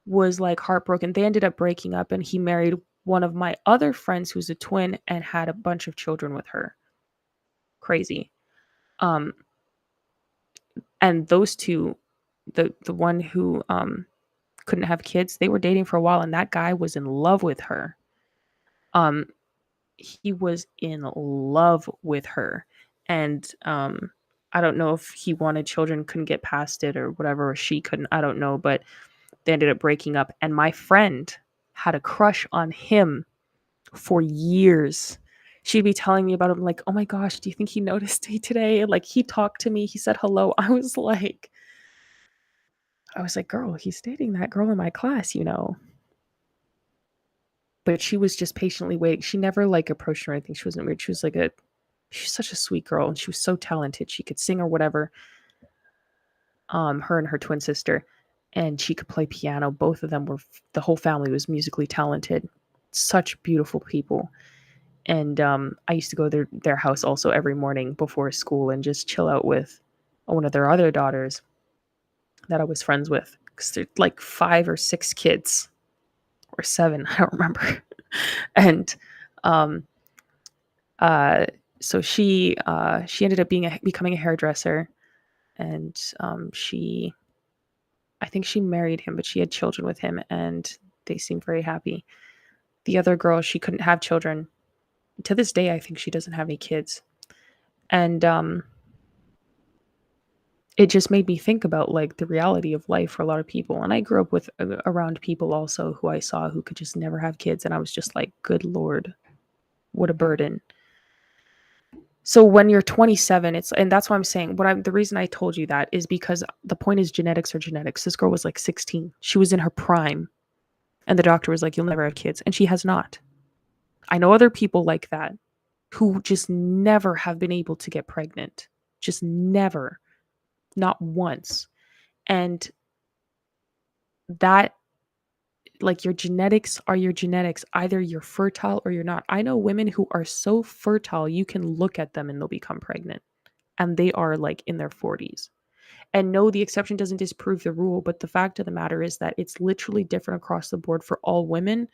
was like heartbroken. They ended up breaking up, and he married one of my other friends who's a twin and had a bunch of children with her. Crazy. Um and those two, the one who couldn't have kids, they were dating for a while, and that guy was in love with her. Um he was in love with her. And I don't know if he wanted children, couldn't get past it or whatever, or she couldn't, I don't know, but they ended up breaking up, and my friend had a crush on him for years. She'd be telling me about him, like, oh my gosh, do you think he noticed me today? Like, he talked to me, he said hello. I was like, girl, he's dating that girl in my class, you know. But she was just patiently waiting. She never like approached her or anything. She wasn't weird. She's such a sweet girl, and she was so talented. She could sing or whatever. Her and her twin sister, and she could play piano. Both of them were, the whole family was musically talented. Such beautiful people. And I used to go to their house also every morning before school and just chill out with one of their other daughters that I was friends with, because they're like 5 or 6 kids, or 7, I don't remember. And um, so she ended up becoming a hairdresser, and I think she married him, but she had children with him, and they seemed very happy. The other girl, she couldn't have children. To this day, I think she doesn't have any kids. And it just made me think about like the reality of life for a lot of people. And I grew up with around people also who I saw who could just never have kids, and I was just like, good Lord, what a burden. So when you're 27, and that's why I'm saying, the reason I told you that is because the point is, genetics are genetics. This girl was like 16. She was in her prime, and the doctor was like, you'll never have kids. And she has not. I know other people like that who just never have been able to get pregnant. Just never. Not once. And that, like, your genetics are your genetics. Either you're fertile or you're not. I know women who are so fertile, you can look at them and they'll become pregnant. And they are like in their 40s. And no, the exception doesn't disprove the rule. But the fact of the matter is that it's literally different across the board for all women.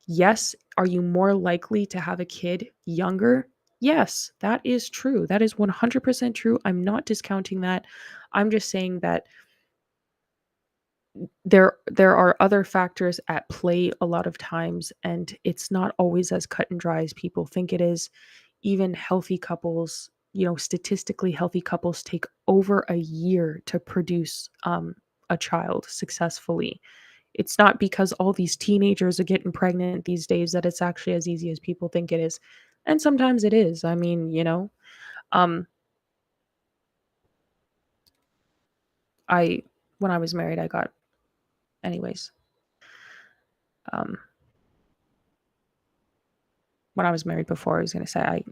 Yes. Are you more likely to have a kid younger? Yes, that is true. That is 100% true. I'm not discounting that. I'm just saying that there are other factors at play a lot of times, and it's not always as cut and dry as people think it is. Even healthy couples, statistically healthy couples take over a year to produce a child successfully. It's not because all these teenagers are getting pregnant these days that it's actually as easy as people think it is. And sometimes it is. I mean, um I when I was married, I got anyways. Um when I was married before, I was going to say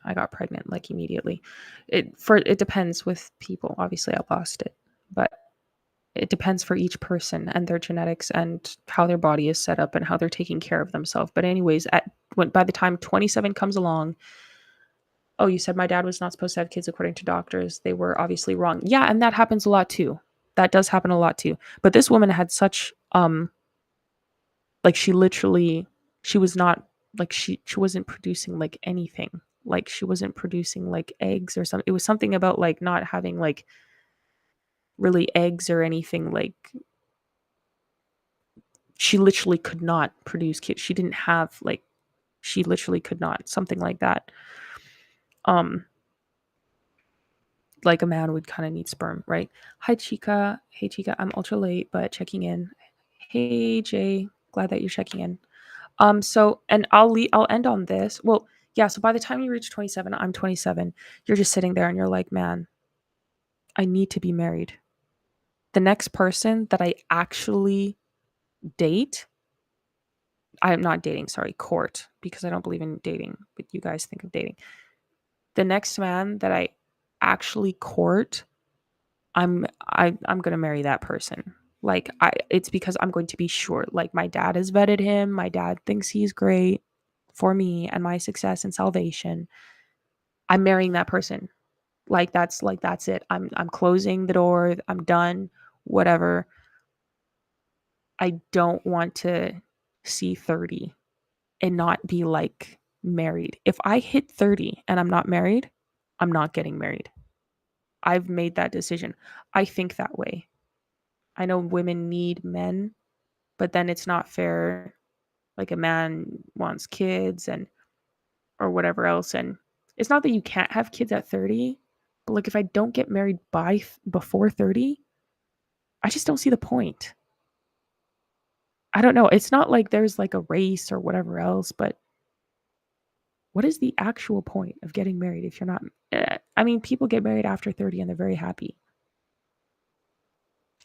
I got pregnant like immediately. It depends with people. Obviously, I lost it, but it depends for each person and their genetics and how their body is set up and how they're taking care of themselves. But anyways, by the time 27 comes along, oh, you said my dad was not supposed to have kids according to doctors. They were obviously wrong. Yeah, and that happens a lot too. That does happen a lot too. But this woman had such like she was not like she wasn't producing like anything. Like she wasn't producing like eggs or something. It was something about like not having like really eggs or anything. Like she literally could not produce kids. She didn't have like she literally could not, something like that. Like a man would kind of need sperm, right? Hi Chica. Hey Chica, I'm ultra late, but checking in. Hey Jay, glad that you're checking in. So and I'll end on this. Well, yeah, so by the time you reach 27, I'm 27, you're just sitting there and you're like, man, I need to be married. The next person that I actually date, I'm not dating, sorry, court, because I don't believe in dating, but you guys think of dating. The next man that I actually court, I'm going to marry that person. Like it's because I'm going to be sure. Like my dad has vetted him. My dad thinks he's great for me and my success and salvation. I'm marrying that person. That's it. I'm closing the door. I'm done. Whatever. I don't want to see 30 and not be like married. If I hit 30 and I'm not married, I'm not getting married. I've made that decision. I think that way. I know women need men, but then it's not fair. Like a man wants kids and or whatever else, and it's not that you can't have kids at 30, but like if I don't get married before 30, I just don't see the point. I don't know. It's not like there's like a race or whatever else, but what is the actual point of getting married if you're not I mean, people get married after 30 and they're very happy.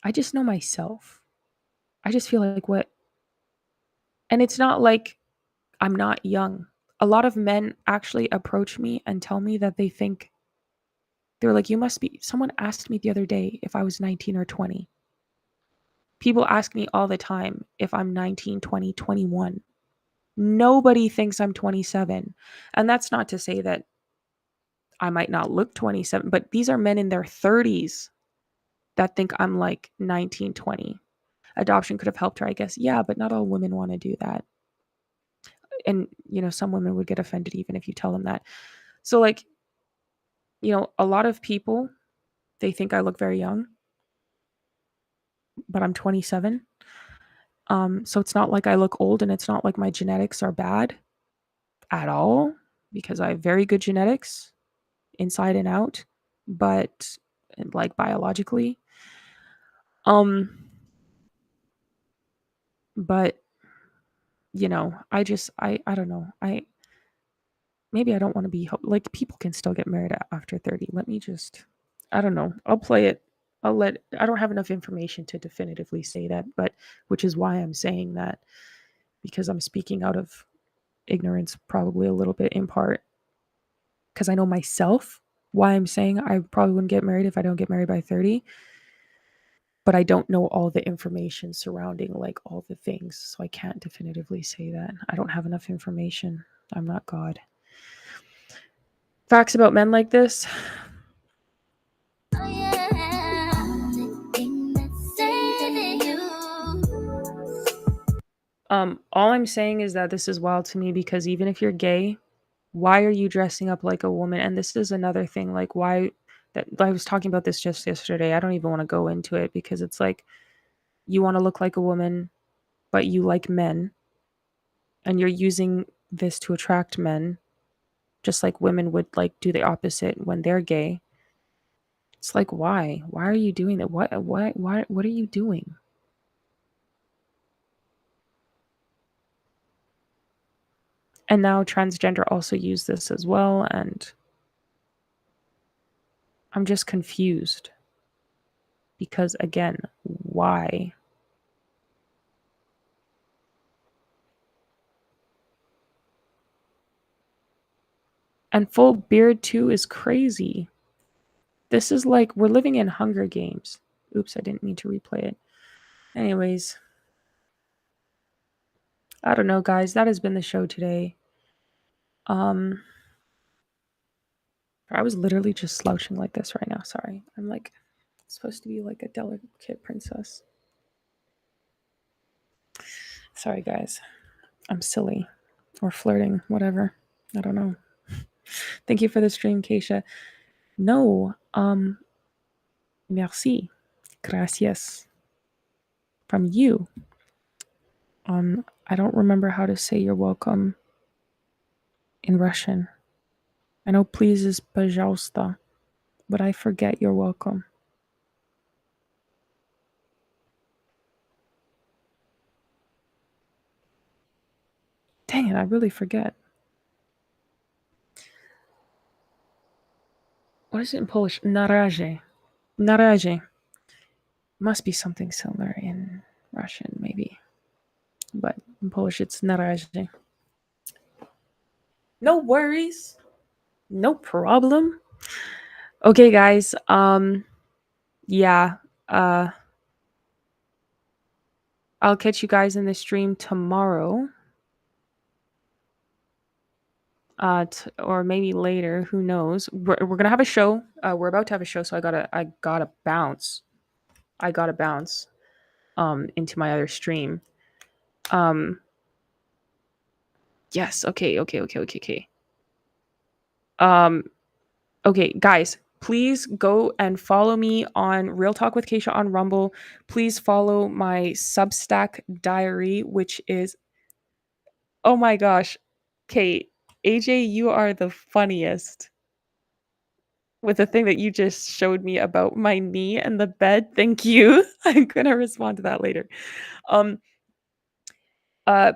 I just know myself. I just feel like what and it's not like I'm not young. A lot of men actually approach me and tell me that they're like, you must be. Someone asked me the other day if I was 19 or 20. People ask me all the time if I'm 19, 20, 21. Nobody thinks I'm 27. And that's not to say that I might not look 27, but these are men in their 30s that think I'm like 19, 20. Adoption could have helped her, I guess. Yeah, but not all women want to do that. And, some women would get offended even if you tell them that. So, like, a lot of people, they think I look very young, but I'm 27. So it's not like I look old, and it's not like my genetics are bad at all, because I have very good genetics inside and out, but like biologically. But I don't know. Maybe I don't want to be like people can still get married after 30. Let me just I don't know. I'll play it. I don't have enough information to definitively say that, but which is why I'm saying that, because I'm speaking out of ignorance, probably a little bit in part, because I know myself why I'm saying I probably wouldn't get married if I don't get married by 30. But I don't know all the information surrounding like all the things, so I can't definitively say that. I don't have enough information. I'm not God. Facts about men like this. All I'm saying is that this is wild to me, because even if you're gay, why are you dressing up like a woman? And this is another thing, like why that I was talking about this just yesterday. I don't even want to go into it, because it's like you want to look like a woman, but you like men, and you're using this to attract men, just like women would like do the opposite when they're gay. It's like, why? Why are you doing that? What are you doing? And now transgender also use this as well, and I'm just confused. Because again, why? And full beard too is crazy. This is like we're living in Hunger Games. Oops, I didn't mean to replay it. Anyways, I don't know, guys. That has been the show today. I was literally just slouching like this right now. Sorry. I'm like supposed to be like a delicate princess. Sorry, guys. I'm silly or flirting, whatever. I don't know. Thank you for the stream, Kaysha. No, merci. Gracias. From you. I don't remember how to say you're welcome in Russian. I know please is пожалуйста, but I forget you're welcome. Dang it, I really forget. What is it in Polish? Na razie. Na razie. Must be something similar in Russian, maybe. But in Polish, it's na razie. No worries. No problem. Okay, guys. Yeah. I'll catch you guys in the stream tomorrow. Or maybe later. Who knows? We're gonna have a show. We're about to have a show, so I gotta bounce. Into my other stream. Yes. Okay. Okay, guys, please go and follow me on Real Talk with Kaysha on Rumble. Please follow my Substack diary, which is, oh my gosh, Kate, AJ, you are the funniest. With the thing that you just showed me about my knee and the bed, thank you. I'm gonna respond to that later.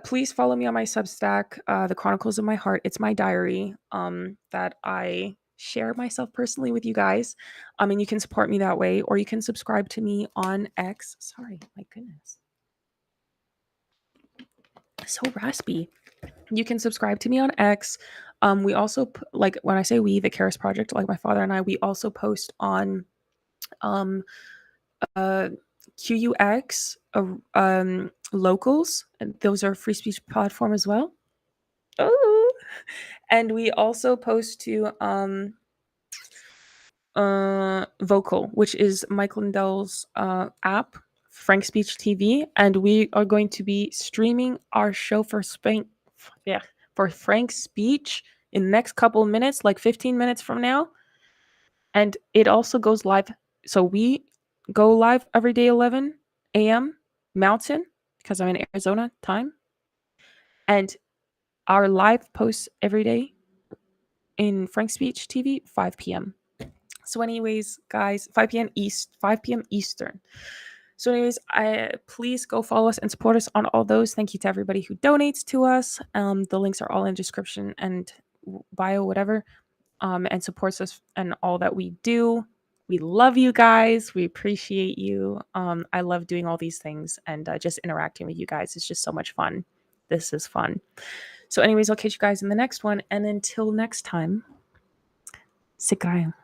Please follow me on my Substack, The Chronicles of My Heart. It's my diary that I share myself personally with you guys. And you can support me that way, or you can subscribe to me on X. Sorry, my goodness. So raspy. You can subscribe to me on X. We also, like when I say we, the Karis Project, like my father and I, we also post on QUX, locals, and those are free speech platform as well. Oh, and we also post to Vocal, which is Mike Lindell's app, Frank Speech TV, and we are going to be streaming our show for Frank Speech in the next couple of minutes, like 15 minutes from now. And it also goes live. So we go live every day 11 a.m. Mountain, because I'm in Arizona time. And our live posts every day in Frank Speech TV, 5 p.m. So anyways, guys, 5 p.m. Eastern. So anyways, please go follow us and support us on all those. Thank you to everybody who donates to us. The links are all in description and bio, whatever, and supports us and all that we do. We love you guys. We appreciate you. I love doing all these things and just interacting with you guys. It's just so much fun. This is fun. So anyways, I'll catch you guys in the next one. And until next time, se caem.